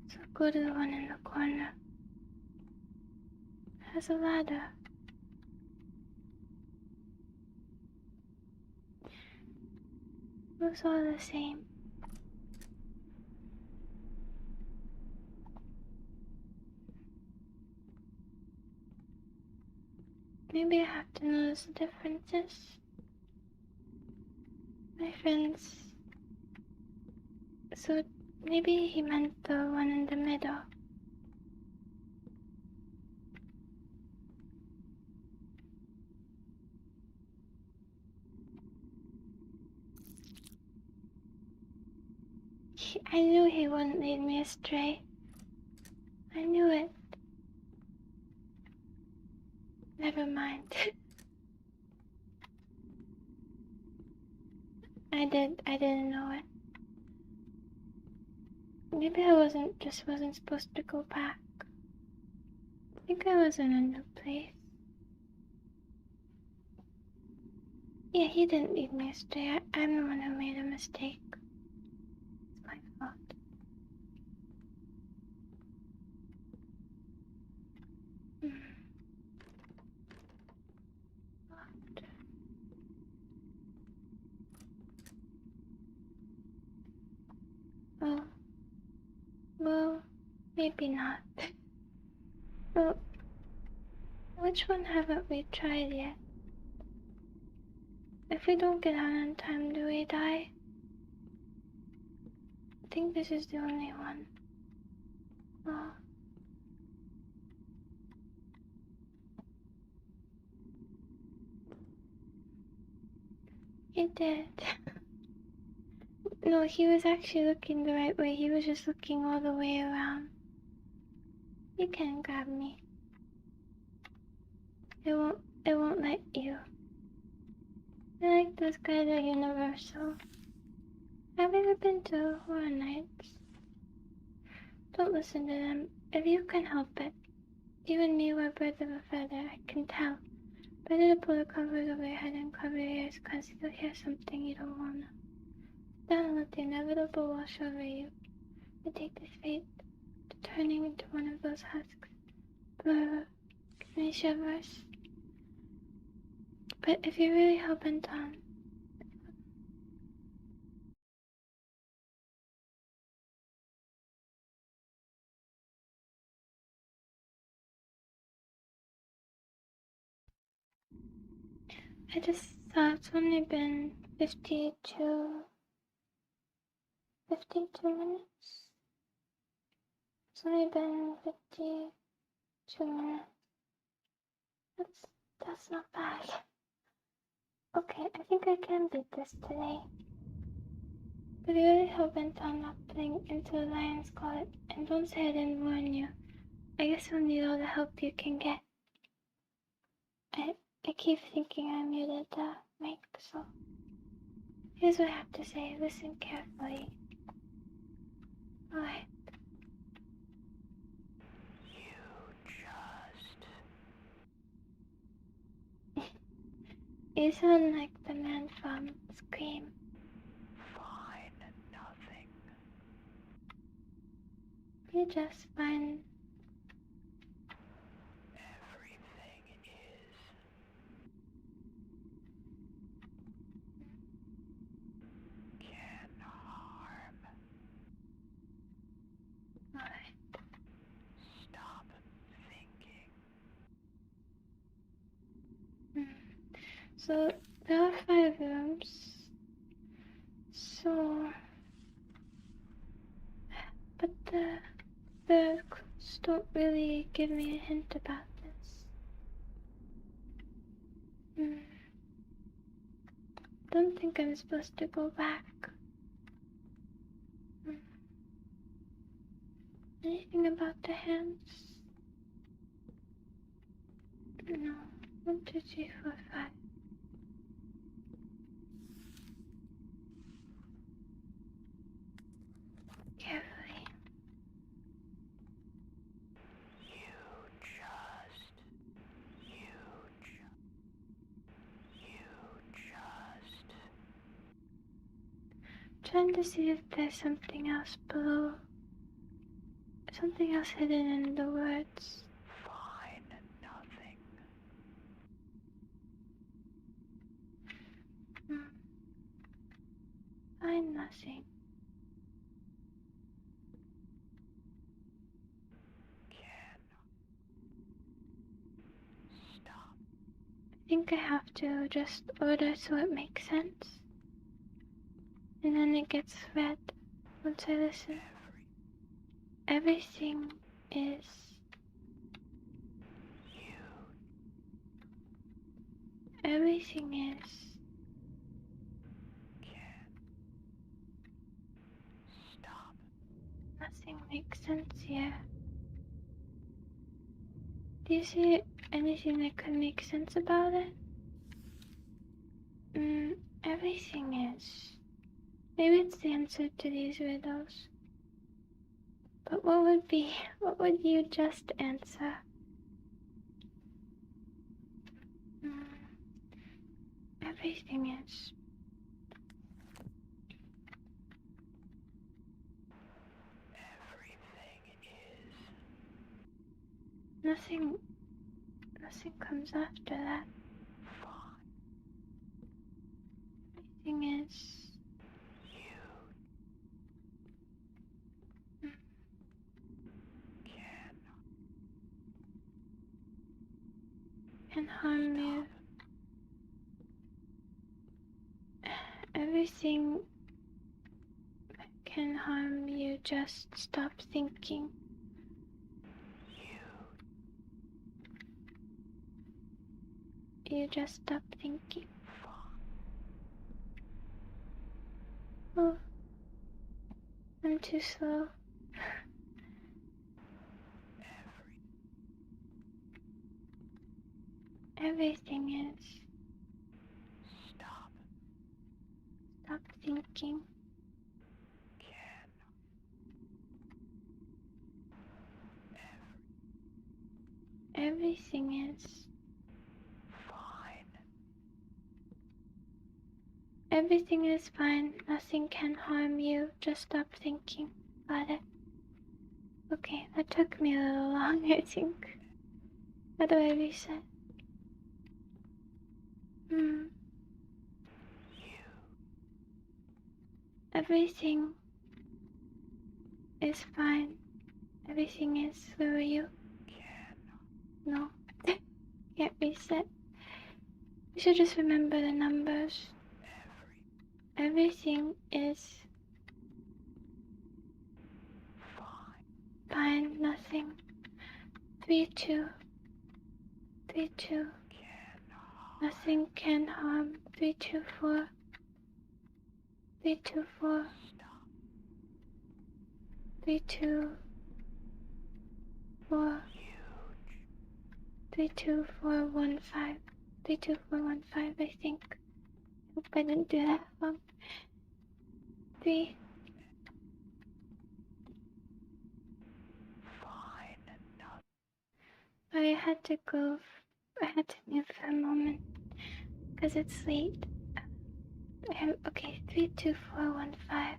So go to the one in the corner. It has a ladder. Looks all the same. Maybe I have to notice the differences. My friends. So maybe he meant the one in the middle. I knew he wouldn't lead me astray. I knew it. Never mind. I didn't know it. Maybe I wasn't supposed to go back. I think I was in a new place. Yeah, he didn't lead me astray. I'm the one who made a mistake. It's my fault. Oh, well, maybe not. Well, which one haven't we tried yet? If we don't get out on time, do we die? I think this is the only one. Oh. He did. No, he was actually looking the right way. He was just looking all the way around. You can grab me. It won't let you. I like those guys are universal. Have you ever been to Horror Nights? Don't listen to them. If you can help it. You and me were birds of a feather, I can tell. Better to pull the covers over your head and cover your ears, cause you'll hear something you don't wanna. Then let the inevitable wash over you. You take this fate to turning into one of those husks. Blah, gives me shivers. But if you're really hell-bent on, I just saw it's only been 52 minutes. It's only been 52 minutes. That's not bad. Okay, I think I can beat this today. But you're really hell-bent on not putting into the lion's closet, and don't say I didn't warn you. I guess you'll need all the help you can get. I keep thinking I muted the mic, so here's what I have to say. Listen carefully. Alright. You sound like the man from Scream. Fine, nothing. You just fine. Everything is. Can harm. Alright. Stop thinking. So there are 5 rooms. So, but the clues don't really give me a hint about this. Don't think I'm supposed to go back. Anything about the hands? No. 1, 2, 3, 4, 5. Carefully. Trying to see if there's something else below. Something else hidden in the words. Fine, nothing. Find nothing. Can stop. I think I have to just order so it makes sense. And then it gets read once I listen. Everything is You everything is can stop. make sense here. Do you see anything that could make sense about it? Everything is. Maybe it's the answer to these riddles. But what would you just answer? Everything is. Everything is Nothing comes after that. fine. Everything is. You Can harm you. Everything can harm you. Just stop thinking. You just stop thinking. Oh, I'm too slow. Everything is. Stop. Stop thinking. Can. Everything is. Fine. Everything is fine. Nothing can harm you. Just stop thinking. Got it? Okay, that took me a little long, I think. How do I reset? Everything is fine. Everything is. Where were you? No. Can't reset. We should just remember the numbers. Everything is fine. Nothing. 3, 2. 3, 2. Nothing can harm. 3, 2, 4. 3, 2, 4. 3, 2, 4. 3, 2, 4, 1, 5. 3, 2, 4, 1, 5, I think. Hope I didn't do that wrong. 3. I had to go. I had to mute for a moment because it's late. Okay, 3, 2, 4, 1, 5.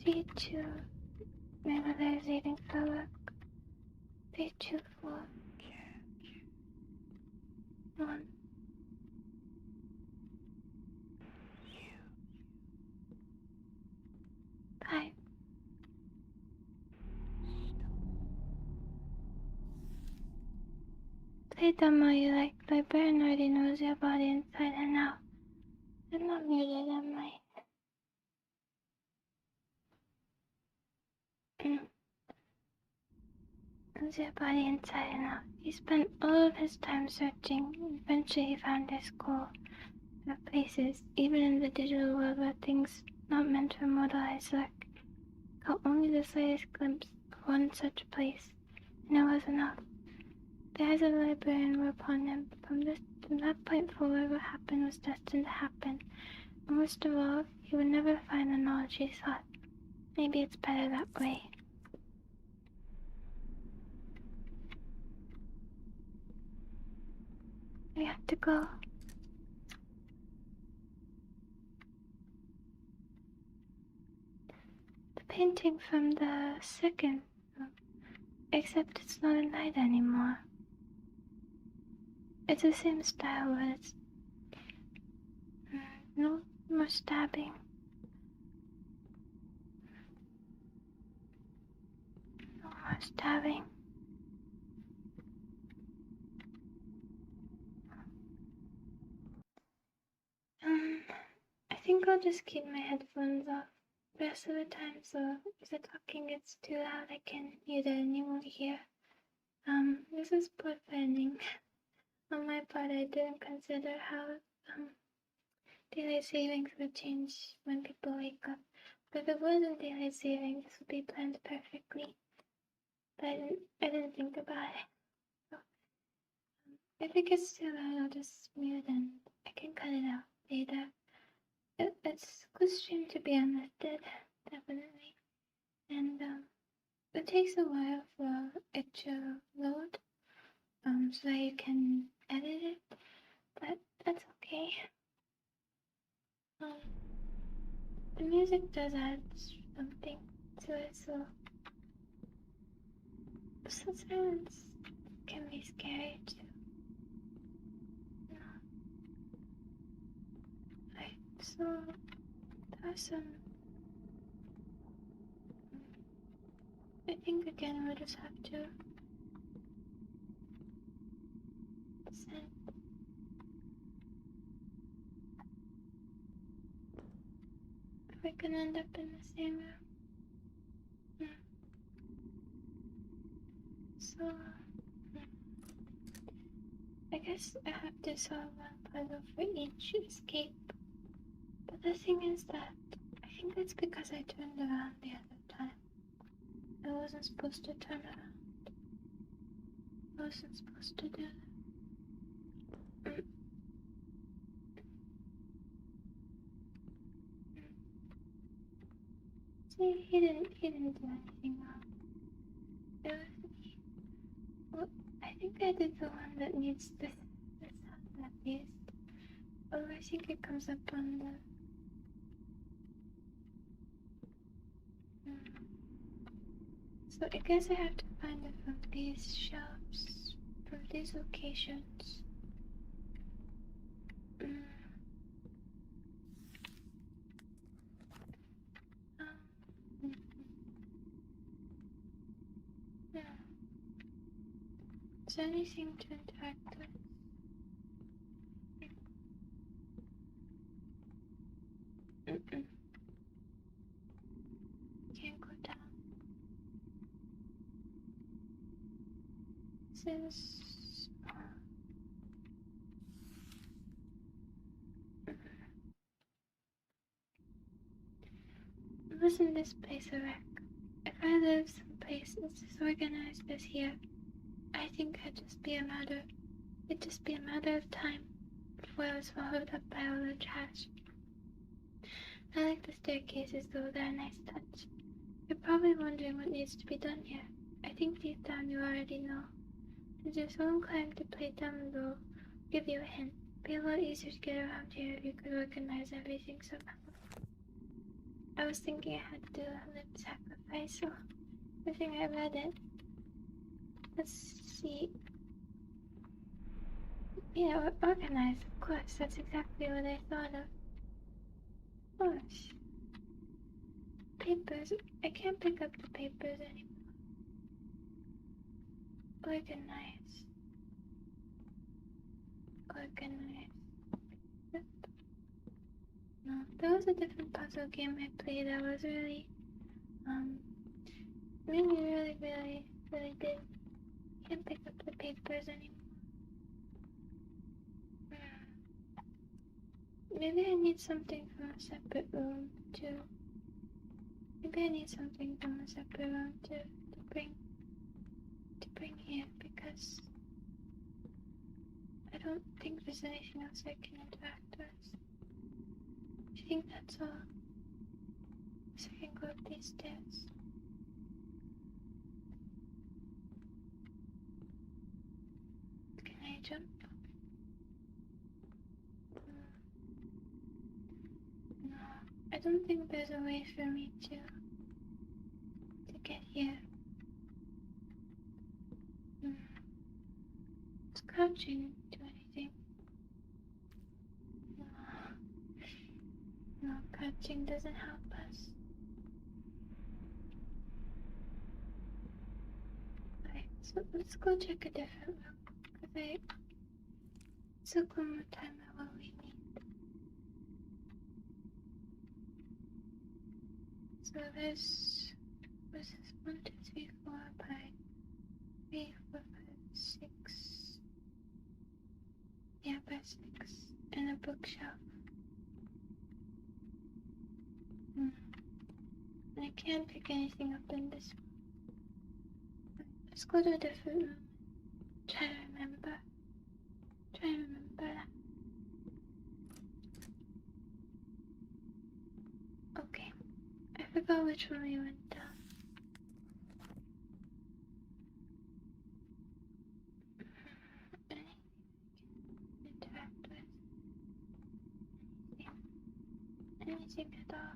3, 2. My mother is leaving for work. 3, 2, 4. 1. Five. Play dumb all you like. My brain already knows your body inside and out. I'm not muted, am I? Knows your body inside and out. He spent all of his time searching. Eventually he found his goal. There are places, even in the digital world, where things not meant for mortal eyes lurk. Caught only the slightest glimpse of one such place, and it was enough. The eyes of the librarian were upon him. From that point forward, what happened was destined to happen. And worst of all, he would never find the knowledge he sought. Maybe it's better that way. We have to go. The painting from the second room, except it's not a night anymore. It's the same style, but it's no more stabbing. No more stabbing. I think I'll just keep my headphones off the rest of the time, so if the talking gets too loud, I can mute it and you won't hear. This is poor planning. On my part, I didn't consider how daylight savings would change when people wake up. But if it wasn't daylight saving, this would be planned perfectly. But I didn't think about it. So, if it gets too loud, I'll just mute and I can cut it out later. It's a good stream to be unlifted, definitely. And it takes a while for it to load, so that you can edit it, but that's okay. The music does add something to it, so silence can be scary too. Right, so there are some. I think again we'll just have to send. We're gonna end up in the same room. So, I guess I have to solve one puzzle for each escape. But the thing is that I think that's because I turned around the other time. I wasn't supposed to turn around. I wasn't supposed to do that. See, he didn't do anything wrong. It was me. Well, I think I did the one that needs this sound at least. Oh, I think it comes up on the. So I guess I have to find it from these shelves, from these locations. Is there anything to interact with? Can't go down. This is. Wasn't this place a wreck? If I lived someplace as organized as here, I think it'd just be a matter of time before I was swallowed up by all the trash. I like the staircases though, they're a nice touch. You're probably wondering what needs to be done here. I think deep down you already know. Since you're so inclined to play dumb though, I'll give you a hint. It'd be a lot easier to get around here if you could organize everything somehow. I was thinking I had to do a lip sacrifice, so I think I read it. Let's see. Yeah, organized, of course. That's exactly what I thought of. Of course. Papers. I can't pick up the papers anymore. Organize. Yep. No, that was a different puzzle game I played. I was really, made me really big. Can't pick up the papers anymore. Maybe I need something from a separate room too. Maybe I need something from a separate room to bring here because I don't think there's anything else I can interact with. I think that's all. So I can go up these stairs. Can I jump? No, I don't think there's a way for me to get here. It's crouching to anything. No, crouching doesn't help us. Alright, so let's go check a different room. Because I took one more time at what we need. So there's, what's this? 1, 2, 3, 4 by 3, 4, 5, 6. Yeah, by 6. And a bookshelf. can't pick anything up in this. Let's go to a different room. Try to remember. Try to remember that. Okay. I forgot which one we went down. Interact with. Anything at all.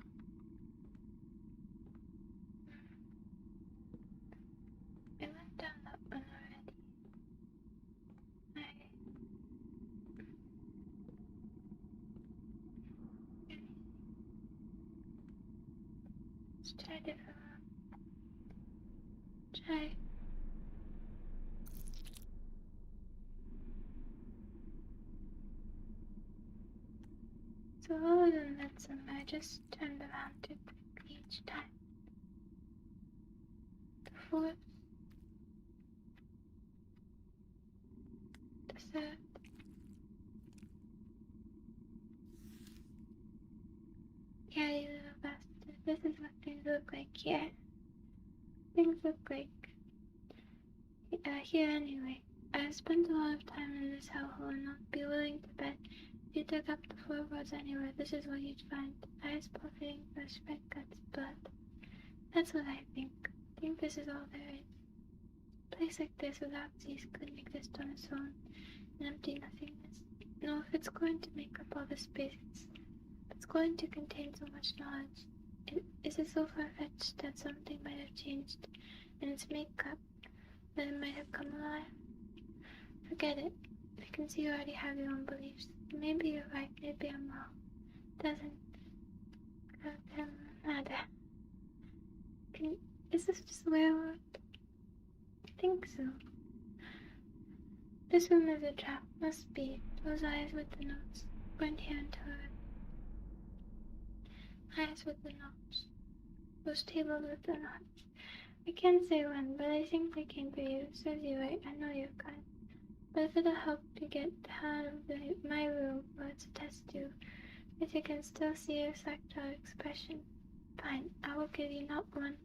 I went down that one already. Let's try different one. Try. So other than that, I just turned around to pick each time. The fourth. The third. Yeah, you little bastard. This is what things look like here. Things look like here anyway. I spent a lot of time in this hellhole and not be willing to bet if you dug up the floorboards anywhere, this is what you'd find. Eyes pulsating, flesh, red guts, blood. That's what I think. I think this is all there is. A place like this without these couldn't exist on its own. An empty nothingness. No, if it's going to make up all the space, it's going to contain so much knowledge. Is it so far-fetched that something might have changed in its makeup, that it might have come alive? Forget it. I can see you already have your own beliefs. Maybe you're right, maybe I'm wrong. Doesn't matter. Is this a swear word? I think so. This room is a trap. Must be. Those eyes with the notes. Went here and heard. Eyes with the notes. Those tables with the notes. I can't say when, but I think they came for you. Serves you right. I know you're kind. But if it'll help you get out of my room, or it's a test tube, if you can still see your psychic expression, fine. I will give you not one,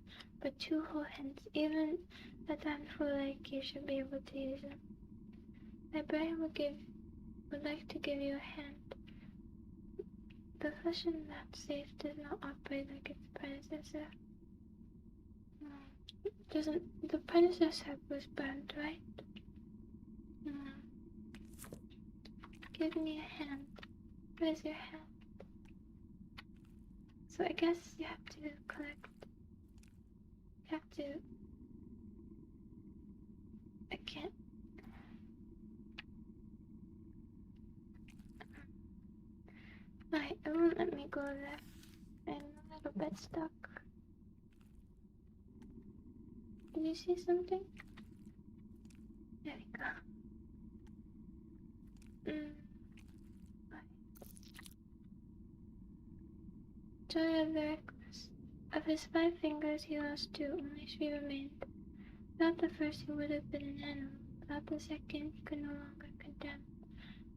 but 2 whole hints. Even a damn fool like you should be able to use them. My brain would like to give you a hand. The flesh in that safe does not operate like its predecessor. The predecessor was burned, right? Give me a hand. Where's your hand? So I guess you have to collect. You have to. I can't. Right, it won't let me go there. I'm a little bit stuck. Did you see something? There we go. Right. Joy of the reckless. Of his 5 fingers he lost 2, only 3 remained. Without the first he would have been an animal. Without the second he could no longer condemn.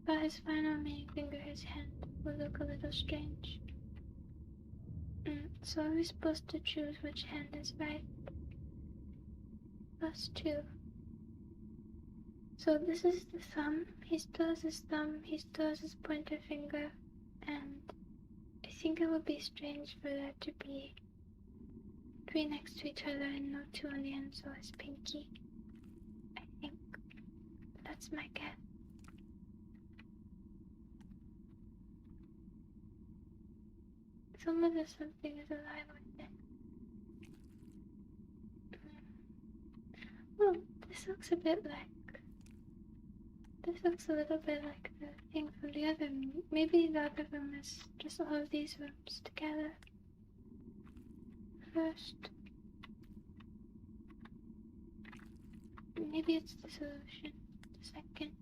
Without his final remaining finger his hand would look a little strange. So are we supposed to choose which hand is right? Us 2. So this is the thumb. He still has his thumb, he still has his pointer finger, and I think it would be strange for that to be 3 next to each other and no 2 on the end, so his pinky. I think that's my guess. Some of the something is alive with it. Oh, this looks a bit like. This looks a little bit like the thing from the other room. Maybe the other room is just all of these rooms together. First. Maybe it's the solution. The second.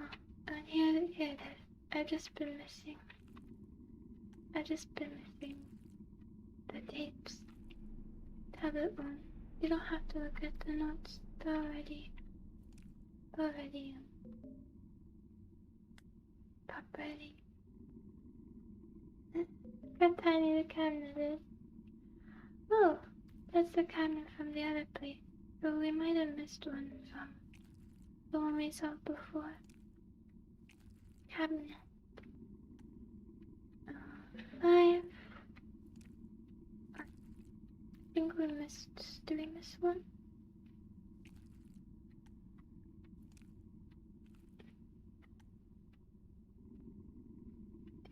Oh, and here it is. I've just been missing the tapes. Tablet 1. You don't have to look at the notes. They're already pop ready. how tiny the cabinet is. Oh, that's the cabinet from the other place. So we might have missed one from the one we saw before. Cabinet. 5. I think we missed. Did we miss one?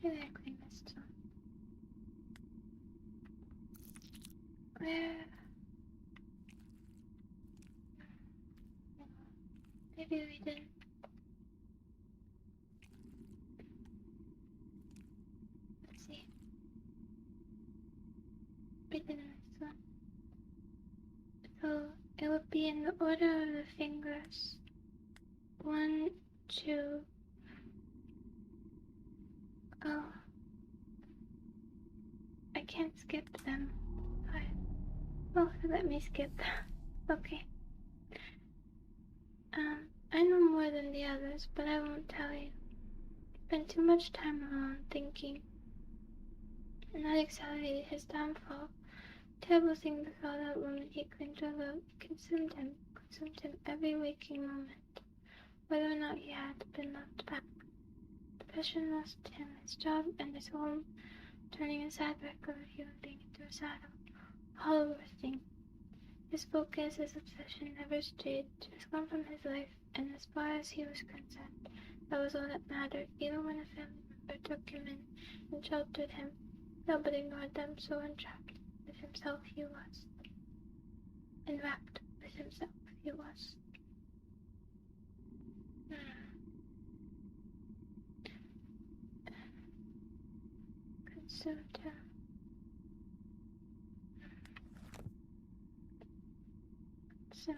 I think we missed one. Where? Maybe we didn't. Let's see. We didn't miss one. So it would be in the order of the fingers. 1, 2. Oh. I can't skip them. 5. Oh, let me skip them. Okay. I know more than the others, but I won't tell you. Spent too much time alone thinking, and that accelerated his downfall. Terrible thing befell that woman he claimed to love, consumed him every waking moment, whether or not he had been loved back. Depression lost him his job and his home, turning a sad wreck of a human being into a sad, hollow thing. His focus, his obsession never strayed. It was gone from his life, and as far as he was concerned, that was all that mattered. Even when a family member took him in and sheltered him, he all but ignored them, so entrapped with himself he was. Enwrapped with himself he was. Consumed him. Consumed.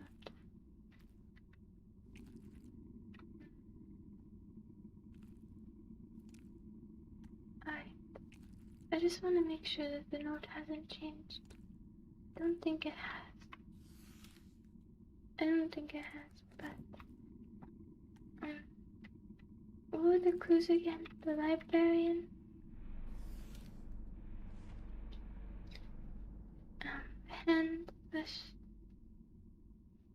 I just want to make sure that the note hasn't changed. I don't think it has. But what were the clues again? The librarian? Hand, push.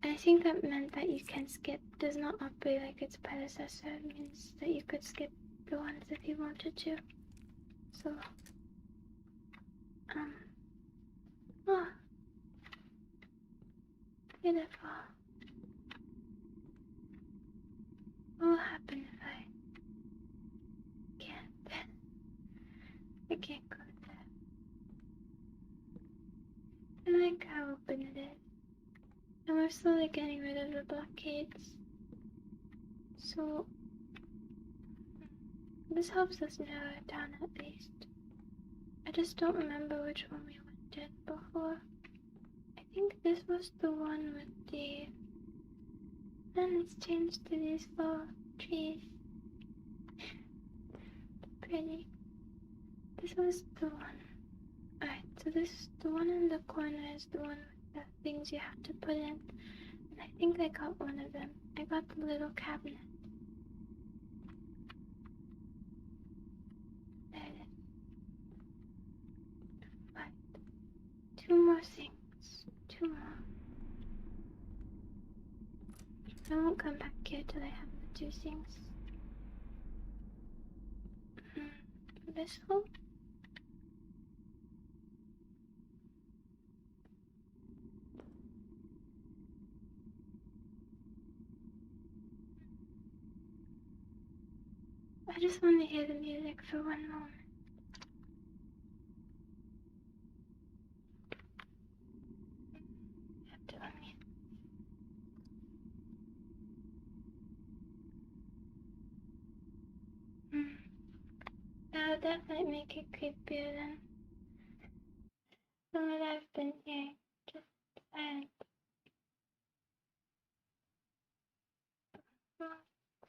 I think that meant that you can skip. Does not operate like its predecessor. It means that you could skip the ones if you wanted to. So, oh, beautiful. What will happen if I can't? I can't go there. I like how open it is. And we're slowly getting rid of the blockades. So, this helps us narrow it down at least. I just don't remember which one we went in before. I think this was the one with the... And it's changed to these little trees. Pretty. This was the one. Alright, so the one in the corner is the one with the things you have to put in. And I think I got one of them. I got the little cabinet. There it is. Right. 2 more things. 2 more. I won't come back here till I have the 2 things. This one? I just want to hear the music for 1 moment. I have to unmute. Now that might make it creepier than some that I've been hearing. Just silent.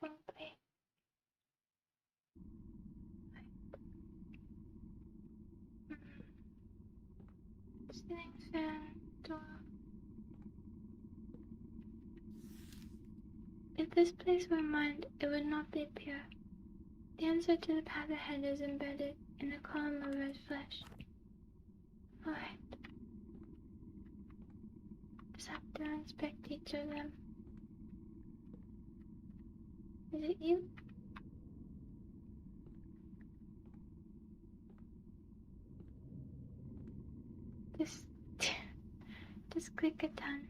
Won't play. Ceiling fan, door. If this place were mined, it would not be pure. The answer to the path ahead is embedded in a column of red flesh. Alright. Just have to inspect each of them. Is it you? Just, just click a ton.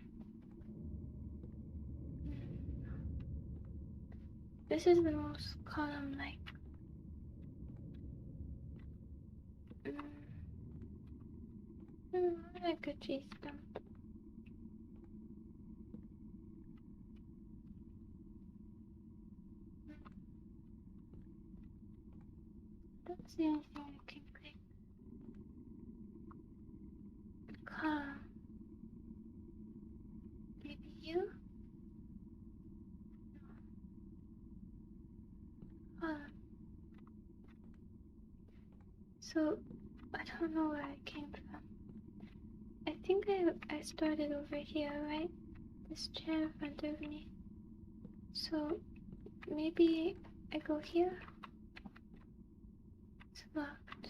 This is the most column-like. Like a tree stump. Don't see anything I can click. Column. Maybe you? Column. So, I don't know where I came from. I think I started over here, right? This chair in front of me. So, maybe I go here? It's locked.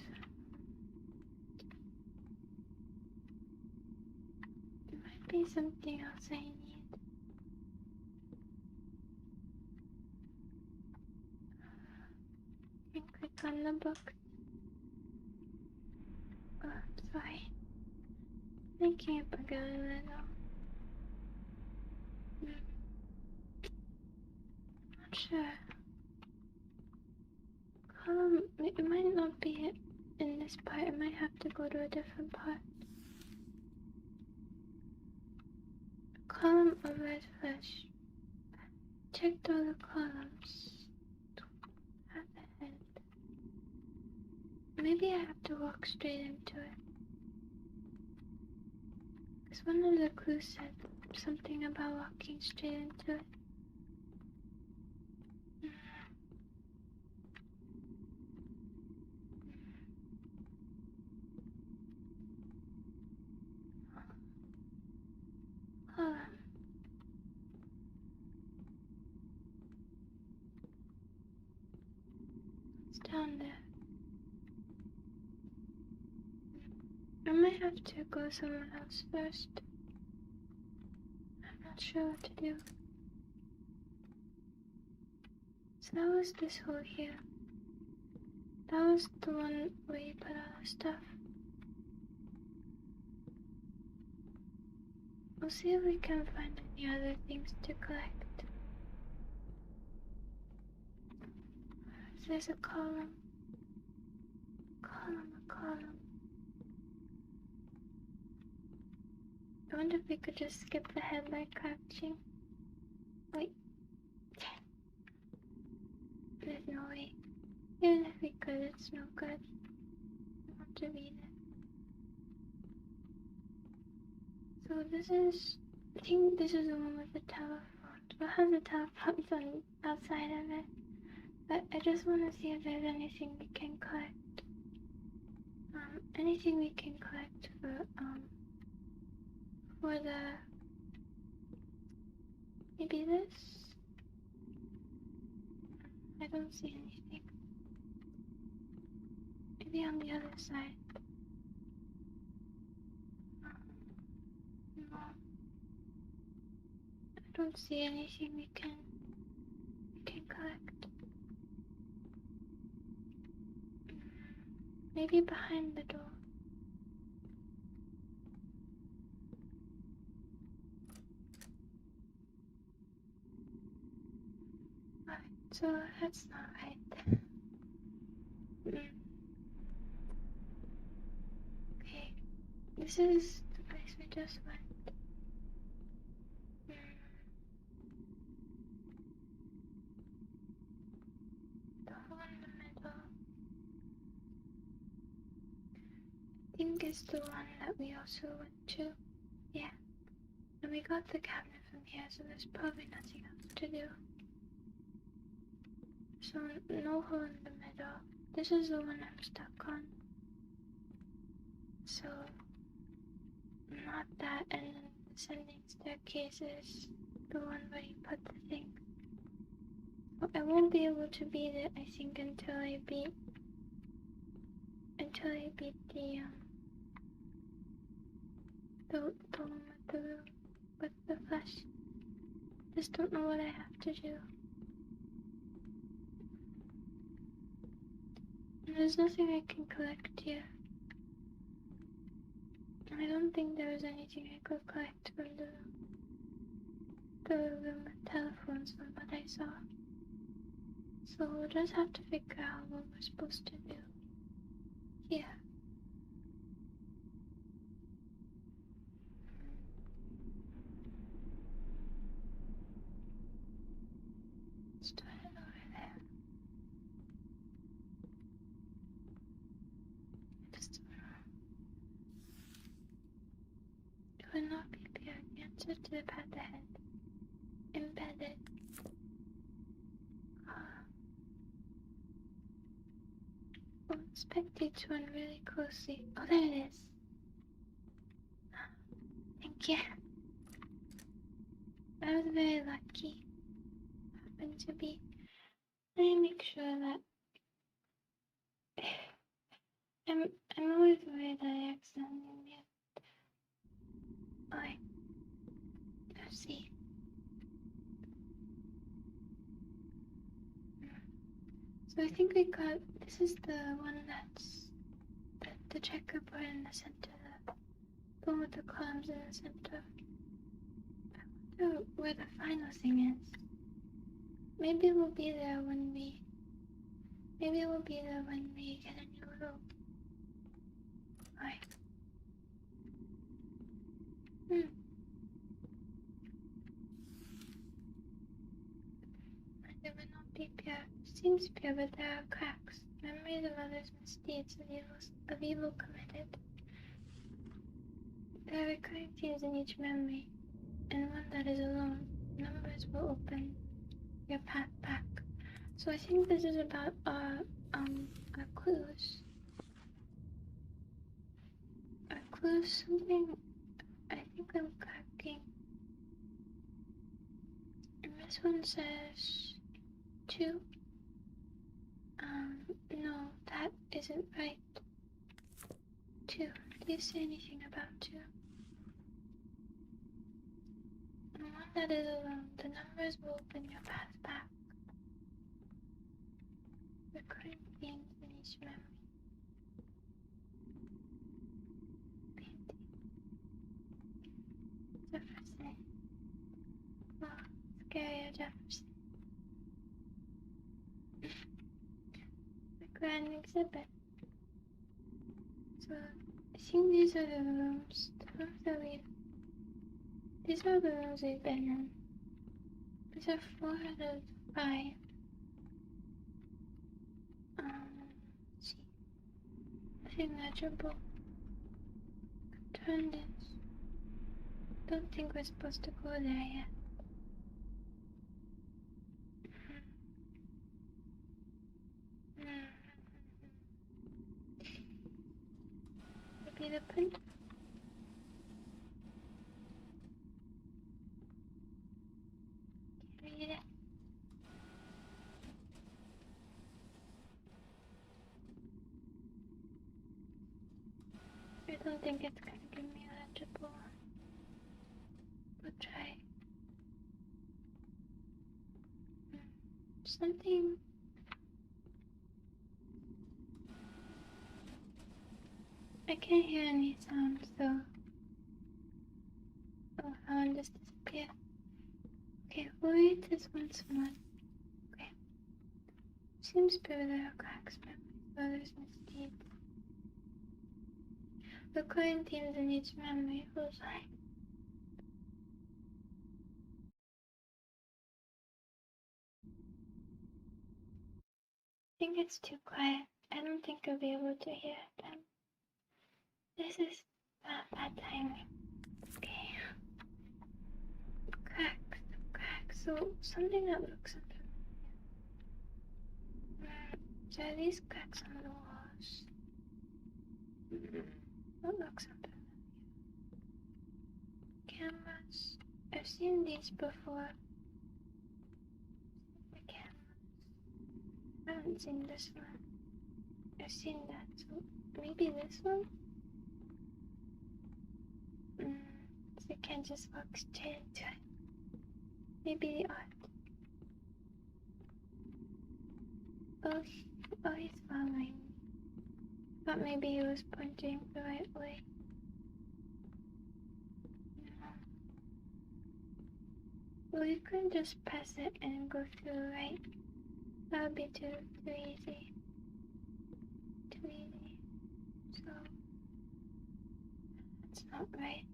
There might be something else I need. I can click on the book. Oh, I'm sorry. Thinking about going a little. Not sure. It might not be in this part. I might have to go to a different part. Column of red flesh. Checked all the columns. At the head. Maybe I have to walk straight into it. Because one of the clues said something about walking straight into it. It's down there. I might have to go somewhere else first. I'm not sure what to do. So that was this hole here. That was the one where you put all the stuff. We'll see if we can find any other things to collect. So there's a column. A column. I wonder if we could just skip ahead like crouching. Wait. There's no way. Even if we could, it's no good. I want to read it. So this is, I think this is the one with the telephones. What has the telephones on outside of it? But I just want to see if there's anything we can collect. Anything we can collect for the, maybe this? I don't see anything. Maybe on the other side. No. I don't see anything we can collect. Maybe behind the door. Alright, so that's not right. Okay, this is the place we just went. The hole in the middle. I think it's the one that we also went to. Yeah. And we got the cabinet from here, so there's probably nothing else to do. So, no hole in the middle. This is the one I'm stuck on. So, not that, and then the ascending staircase is the one where you put the thing. I won't be able to beat it, I think, until I beat actually beat the one with the flash. Just don't know what I have to do. And there's nothing I can collect here. I don't think there was anything I could collect from the room with telephones from what I saw. So we'll just have to figure out what we're supposed to do here. Start it over there. Just it will not be pure. The answer to the path ahead. Embedded. We'll inspect each one really closely. Oh, there it is. Thank you. I was very lucky. Happened to be. Let me make sure that I'm always worried that I accidentally mute. Alright. Let's see. So I think we got, this is the one that's the checkerboard in the center, the one with the columns in the center. I wonder where the final thing is. Maybe we'll be there when we get a new room. Alright. They will not be pure. Seems pure, but there are cracks. Memories of others' misdeeds of evil committed. There are recurring themes in each memory, and one that is alone. Numbers will open your path back. So I think this is about our clues. Our clues, something I think I'm cracking. And this one says 2. No, that isn't right. 2. Do you say anything about 2? And one that is alone. The numbers will open your path back. Recurring themes in each memory. Painting. Jefferson. Well, scarier Jefferson. The grand exhibit. So, I think these are the rooms. These are the rooms we've been in. These are 4 out of 5. Let's see. Nothing legible. Turn this. Don't think we're supposed to go there yet. Maybe the print. Can read it. I don't think it's gonna give me a legible one. We'll try. Something. I can't hear any sounds though. Oh, sound just disappeared. Okay, we'll read this once more. Okay. Seems pure there are cracks, others misdeeds. Recurring themes in each memory. Who's I? I think it's too quiet. I don't think I'll be able to hear them. This is bad timing. Okay. Cracks. So something that looks unfamiliar. So are these cracks on the walls? What looks unfamiliar? Cameras. I've seen these before. The cameras. I haven't seen this one. I've seen that, so maybe this one? So I can't just walk straight into it. Maybe the art. Oh, he's following me. Thought maybe he was pointing the right way. No. Well, you couldn't just press it and go through, right? That would be too easy. Too easy. So, that's not right.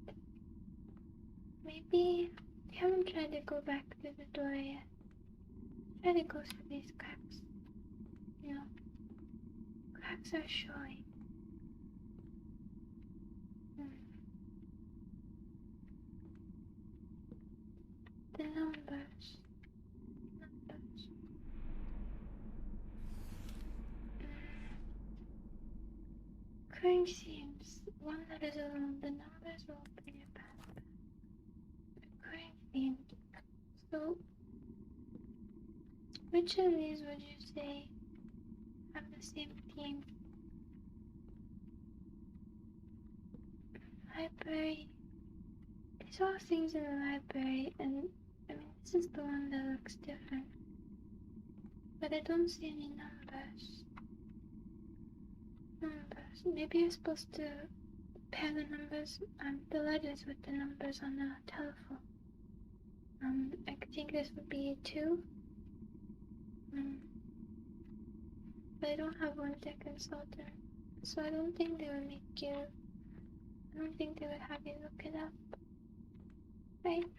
Maybe you haven't tried to go back through the door yet. Try to go through these cracks. You know, cracks are showing. The numbers. Crime seems one that is alone. The numbers will open your path. Crime themed. So, which of these would you say have the same theme? Library. I saw things in the library, and I mean, this is the one that looks different. But I don't see any numbers. Maybe you're supposed to pair the numbers, the letters with the numbers on the telephone. I think this would be 2. But I don't have one to consult in, so I don't think they would I don't think they would have you look it up. Right?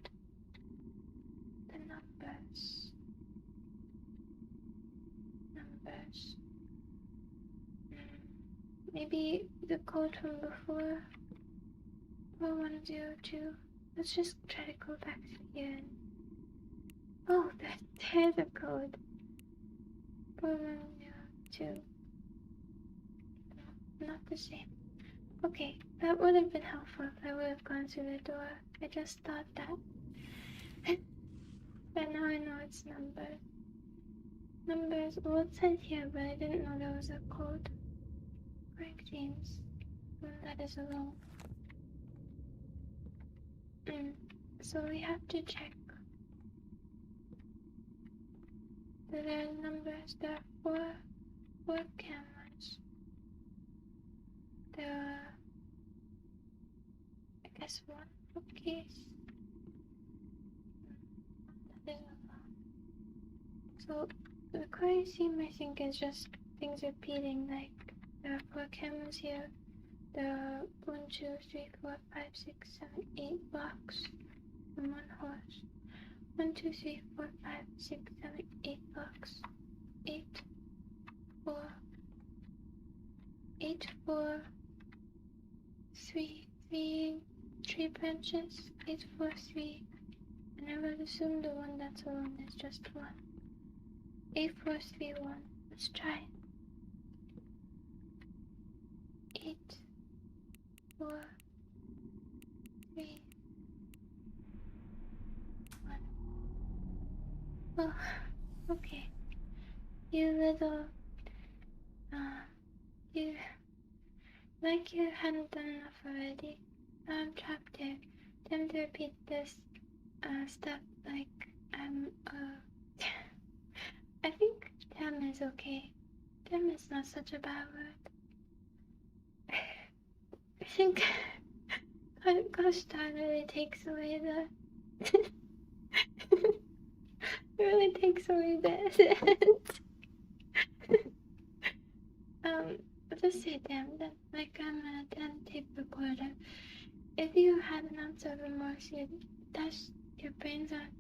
The numbers. Maybe the code from before. 4102. Let's just try to go back to here. Oh, there's a code. 4102. No, not the same. Okay, that would have been helpful if I would have gone through the door. I just thought that. But now I know it's numbers. Numbers, well, it said here, but I didn't know there was a code. Frank James. That is alone. So we have to check. There are numbers. There are four cameras. There are, I guess, one bookcase. That is alone. So the crime scene, I think, is just things repeating. Like there are 4 cameras here. There are 1, 2, 3, 4, 5, 6, 7, 8 blocks and 1 horse. 1, 2, 3, 4, 5, 6, 7, 8 blocks. 8, 4, 8, 4, 3, 3 branches. 8, 4, 3. And I would assume the one that's alone is just 1. 8, 4, 3, 1. Let's try. 8, 4, 3, 1. Oh, okay. You little, you hadn't done enough already. Now I'm trapped here. Time to repeat this, stuff like, I think damn is okay. Damn is not such a bad word. I think gosh darn really takes away the it really takes away the I'll just say damn, that like I'm a damn tape recorder. If you had an ounce of remorse, you'd dash your brains out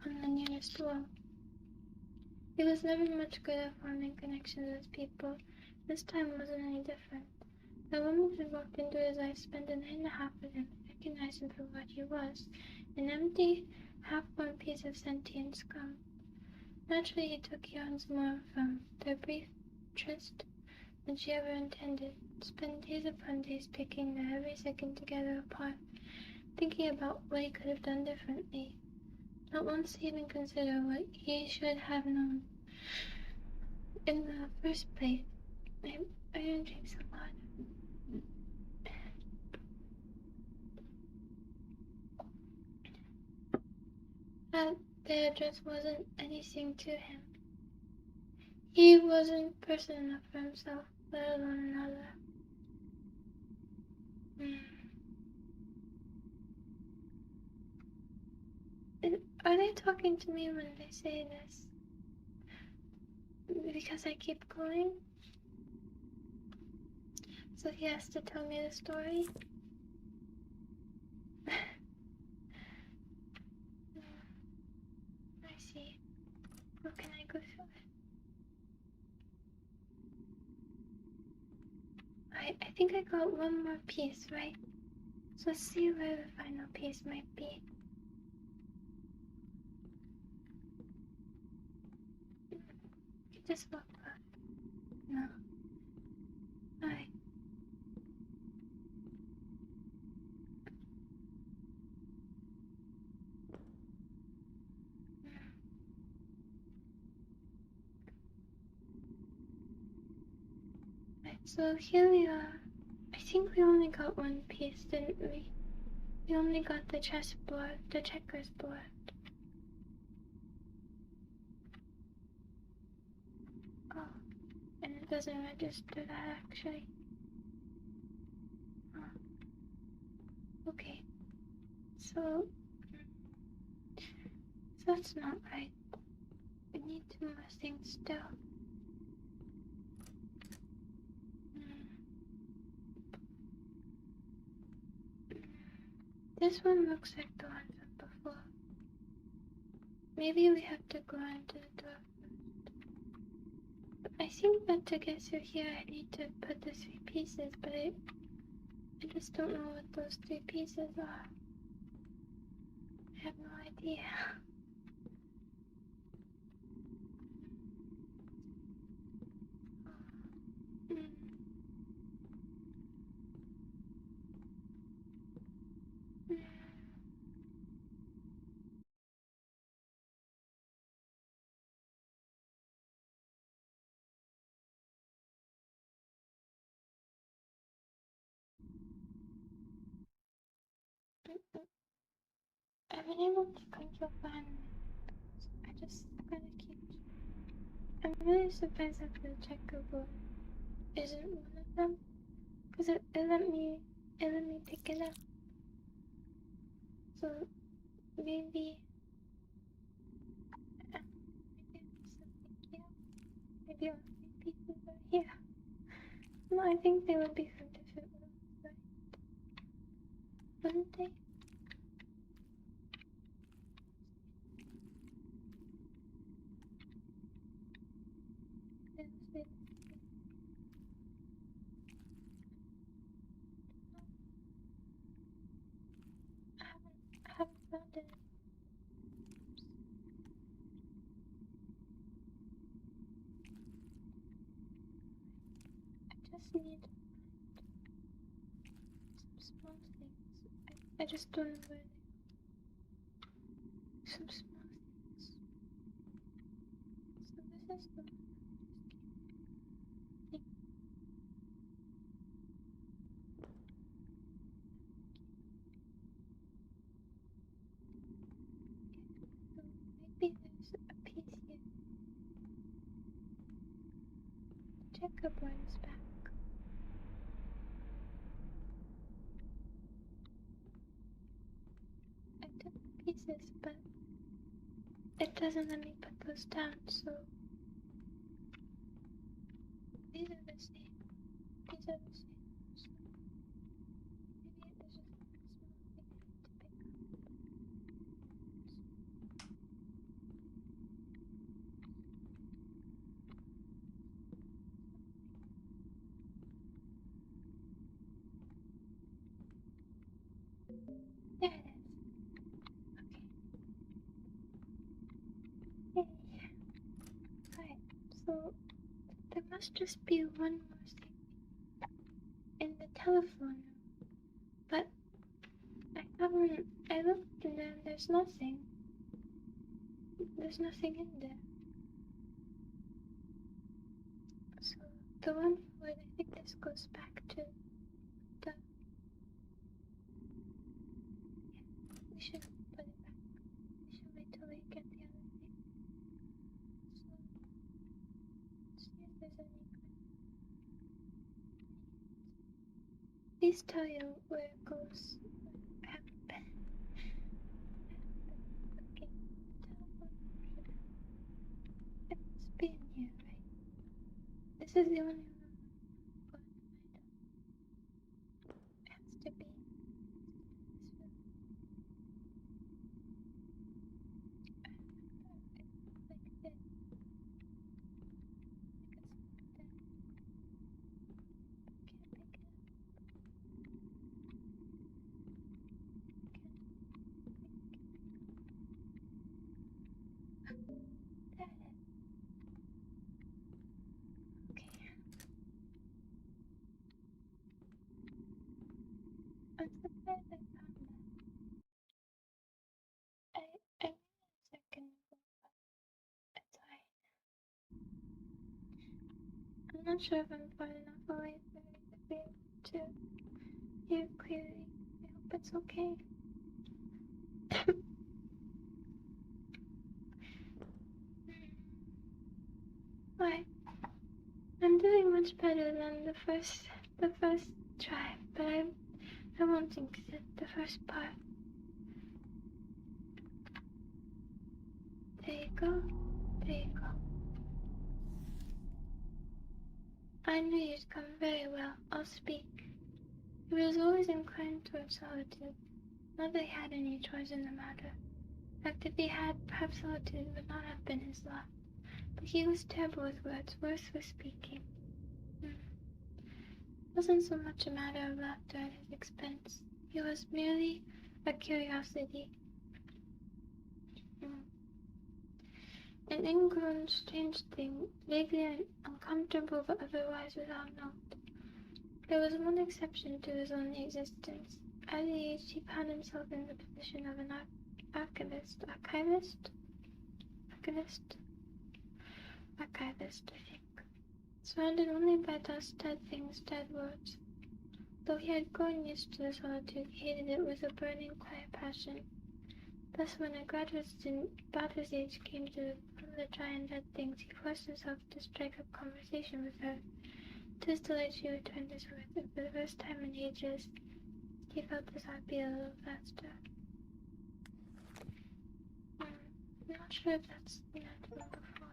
on the nearest wall. He was never much good at forming connections with people. This time wasn't any different. The woman who walked into his eyes spent a night and a half with him, recognized him for what he was, an empty, half-formed piece of sentient scum. Naturally, he took yawns more from their brief tryst than she ever intended, spent days upon days picking their every second together apart, thinking about what he could have done differently. Not once to even consider what he should have known in the first place. I didn't drink some water. There just wasn't anything to him. He wasn't person enough for himself, let alone another. Are they talking to me when they say this? Because I keep going? So he has to tell me the story? I see. How can I go through it? I think I got one more piece, right? So let's see where the final piece might be. Just walk back. No. Alright. Right, so here we are. I think we only got one piece, didn't we? We only got the chessboard, the checkers board. Oh, and it doesn't register that actually. Oh. Okay. So that's not right. We need two more things still. This one looks like the one from before. Maybe we have to go into the door first. I think that to get through here I need to put the three pieces, but I just don't know what those three pieces are. I have no idea. I've been able to control one. I just gotta keep. I'm really surprised that the checkerboard isn't one of them, because it let me pick it up. So maybe something here. Maybe all three pieces are here. No, I think they would be from different rooms, right? Wouldn't they? I haven't found it. I just need some small things. I just don't know where they are. Some small things. So this is the so maybe there's a piece here. The checkerboard is back. I took the pieces, but it doesn't let me put those down, so these are the same. These are the same. So maybe there's just a small thing I need to pick up. There it is. Okay. Yay. Alright, so there must just be one more thing in the telephone room. But I looked in there and there's nothing. There's nothing in there. So the one forward, I think this goes back to the... We should put it back. We should wait till we get the other thing. So, let's see if there's any... Please tell you where it goes. I haven't been looking at the telephone. It must be in here, right? This is the only one I'm going to find out. It has to be this one. Like this. Like it's can't pick it up. There it is. Okay. I'm surprised I found that. I realized a second ago, but it's fine. I'm not sure if I'm far enough away for me to be able to hear clearly. I hope it's okay. Why? I'm doing much better than the first try, but I won't jinx it. The first part. There you go. There you go. I knew you'd come very well. I'll speak. He was always inclined towards solitude. Not that he had any choice in the matter. In fact, if he had, perhaps solitude would not have been his lot. But he was terrible with words, worse with speaking. It wasn't so much a matter of laughter at his expense. He was merely a curiosity. An ingrown, strange thing, vaguely uncomfortable but otherwise without note. There was one exception to his only existence. At the age he found himself in the position of an archivist, I think. Surrounded only by dust, dead things, dead words. Though he had grown used to the solitude, he hated it with a burning, quiet passion. Thus, when a graduate student about his age came to the dry and dead things, he forced himself to strike up conversation with her. To his delight, she returned his words, and for the first time in ages, he felt his heart beat a little faster. I'm not sure if that's happened before.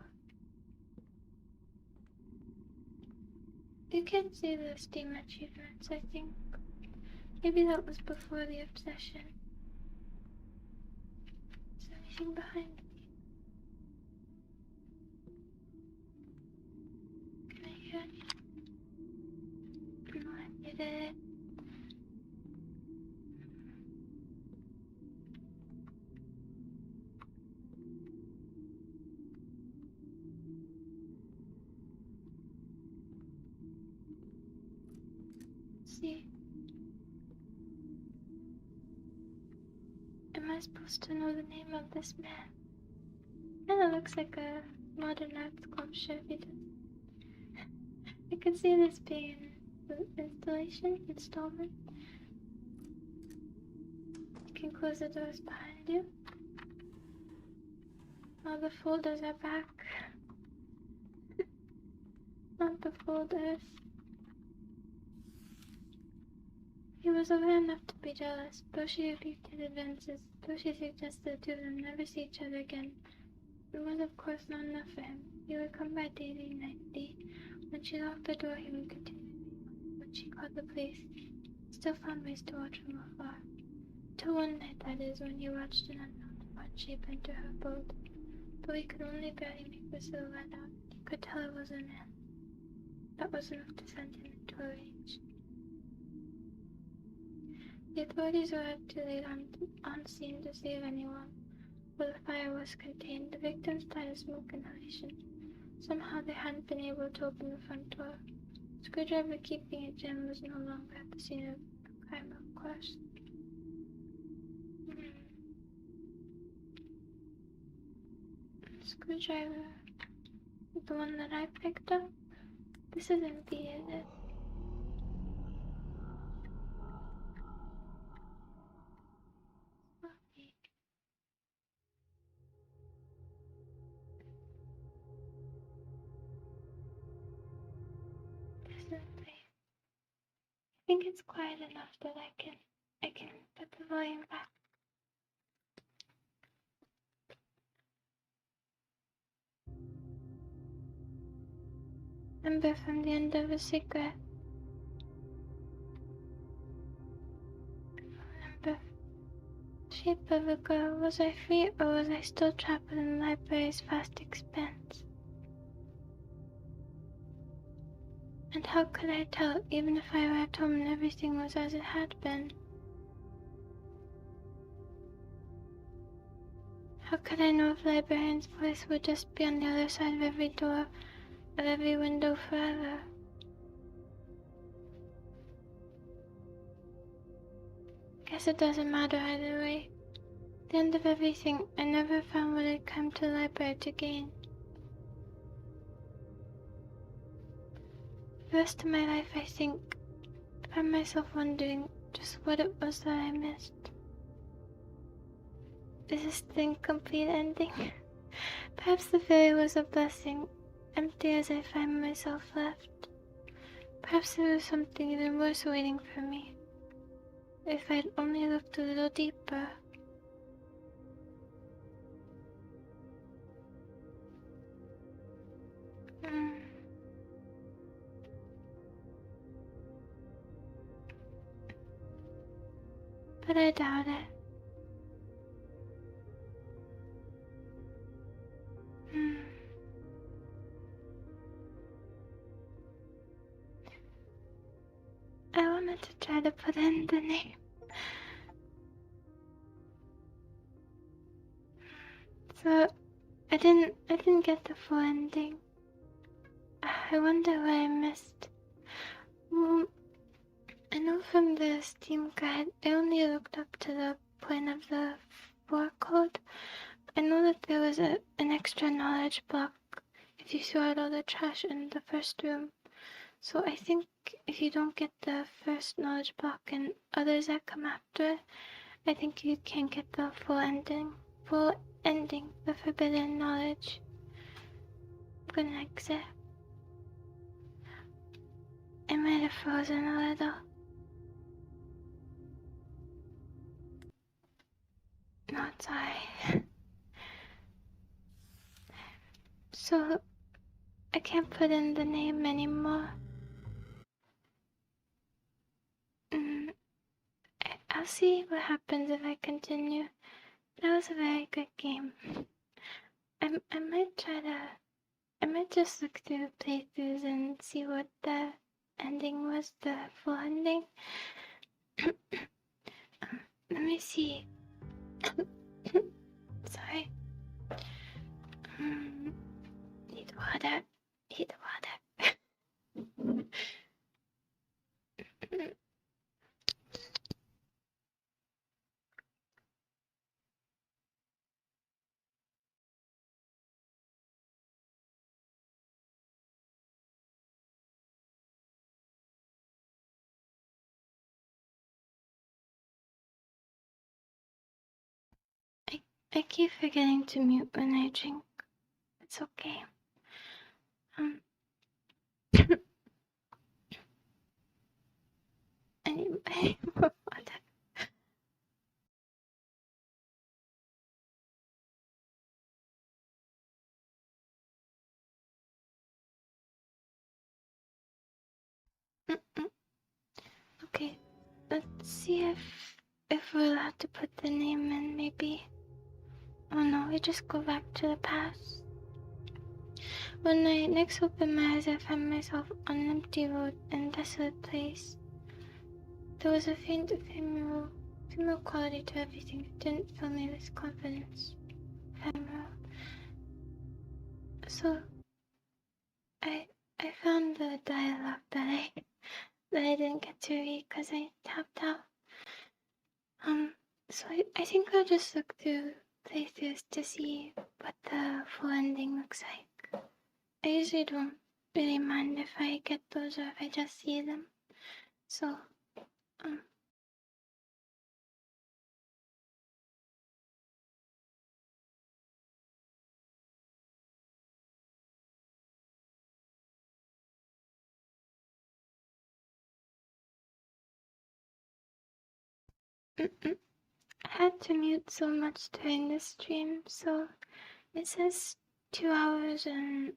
You can see the STEAM achievements, I think. Maybe that was before the obsession. Is there anything behind me? Can I hear it? No, I did it. Let's see. Am I supposed to know the name of this man? Kinda looks like a modern art sculpture if he does. I could see this being an installment. You can close the doors behind you. All the folders are back. Not the folders. He was aware enough to be jealous, though she repeated advances, though she suggested the two of them never see each other again. It was of course not enough for him. He would come by daily, nightly. When she locked the door, he would continue. When she called the police, he still found ways to watch from afar. Till one night, that is, when he watched an unknown white shape enter her boat. Though he could only barely make the silhouette out, he could tell it was a man. That was enough to send him into a rage. The authorities arrived too late on scene to save anyone. Where the fire was contained, the victims died of smoke inhalation. Somehow they hadn't been able to open the front door. The screwdriver keeping it jammed was no longer at the scene of the crime, of course. Screwdriver, the one that I picked up. This isn't the end. Okay. Definitely. I think it's quiet enough that I can put the volume back. Remember from the end of A Secret. Remember. Shape of a girl. Was I free or was I still trapped in the library's vast expanse? And how could I tell, even if I arrived home and everything was as it had been? How could I know if the librarian's voice would just be on the other side of every door, of every window forever? Guess it doesn't matter either way. At the end of everything, I never found what I'd come to the library to gain. The rest of my life, I think, I found myself wondering just what it was that I missed. Is this the incomplete ending? Perhaps the failure was a blessing, empty as I find myself left. Perhaps there was something even worse waiting for me. If I'd only looked a little deeper. But I doubt it. I wanted to try to put in the name. So I didn't get the full ending. I wonder what I missed. Well, I know from the Steam guide, I only looked up to the point of the 4 code. I know that there was an extra knowledge block if you throw out all the trash in the first room. So I think if you don't get the first knowledge block and others that come after, I think you can get the full ending, the forbidden knowledge. I'm gonna exit. I might have frozen a little. No, it's alright. So, I can't put in the name anymore. I'll see what happens if I continue. That was a very good game. I might just look through playthroughs and see what the ending was, the full ending. Let me see. Sorry. Need water. I keep forgetting to mute when I drink. It's okay. I need more water. Okay, let's see if we're allowed to put the name in, maybe. Oh no, we just go back to the past. When I next opened my eyes, I found myself on an empty road in a desolate place. There was a faint ephemeral quality to everything that didn't fill me with confidence. Ephemeral. So, I found the dialogue that I didn't get to read because I tapped out. So I think I'll just look through playthroughs to see what the full ending looks like. I usually don't really mind if I get those or if I just see them. So, I had to mute so much during the stream, so it says 2 hours and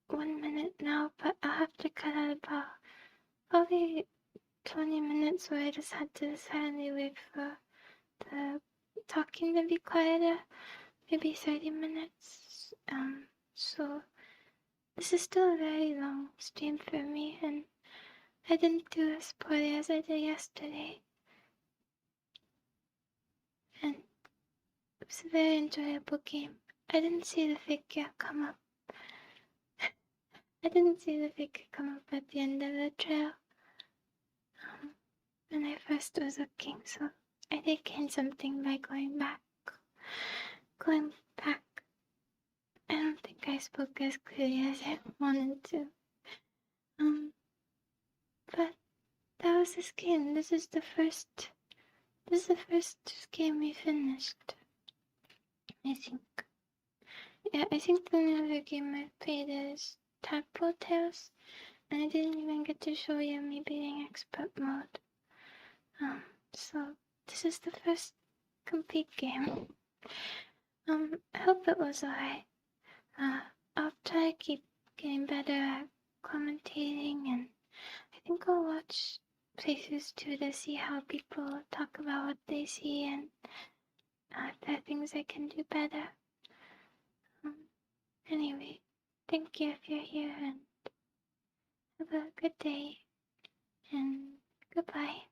1 minute now, but I'll have to cut out about probably 20 minutes where I just had to silently wait for the talking to be quieter, maybe 30 minutes. So this is still a very long stream for me, and I didn't do as poorly as I did yesterday. And it was a very enjoyable game. I didn't see the figure come up. I didn't see the figure come up at the end of the trail when I first was looking, so I did gain something by going back. I don't think I spoke as clearly as I wanted to. But that was this game. This is the first game we finished, I think. Yeah, I think the only other game I've played is Tadpole Tales, and I didn't even get to show you me beating expert mode. So this is the first complete game. I hope it was alright. I'll try to keep getting better at commentating, and I think I'll watch playthroughs too to see how people talk about what they see and if there are things I can do better. Anyway, thank you if you're here, and have a good day, and goodbye.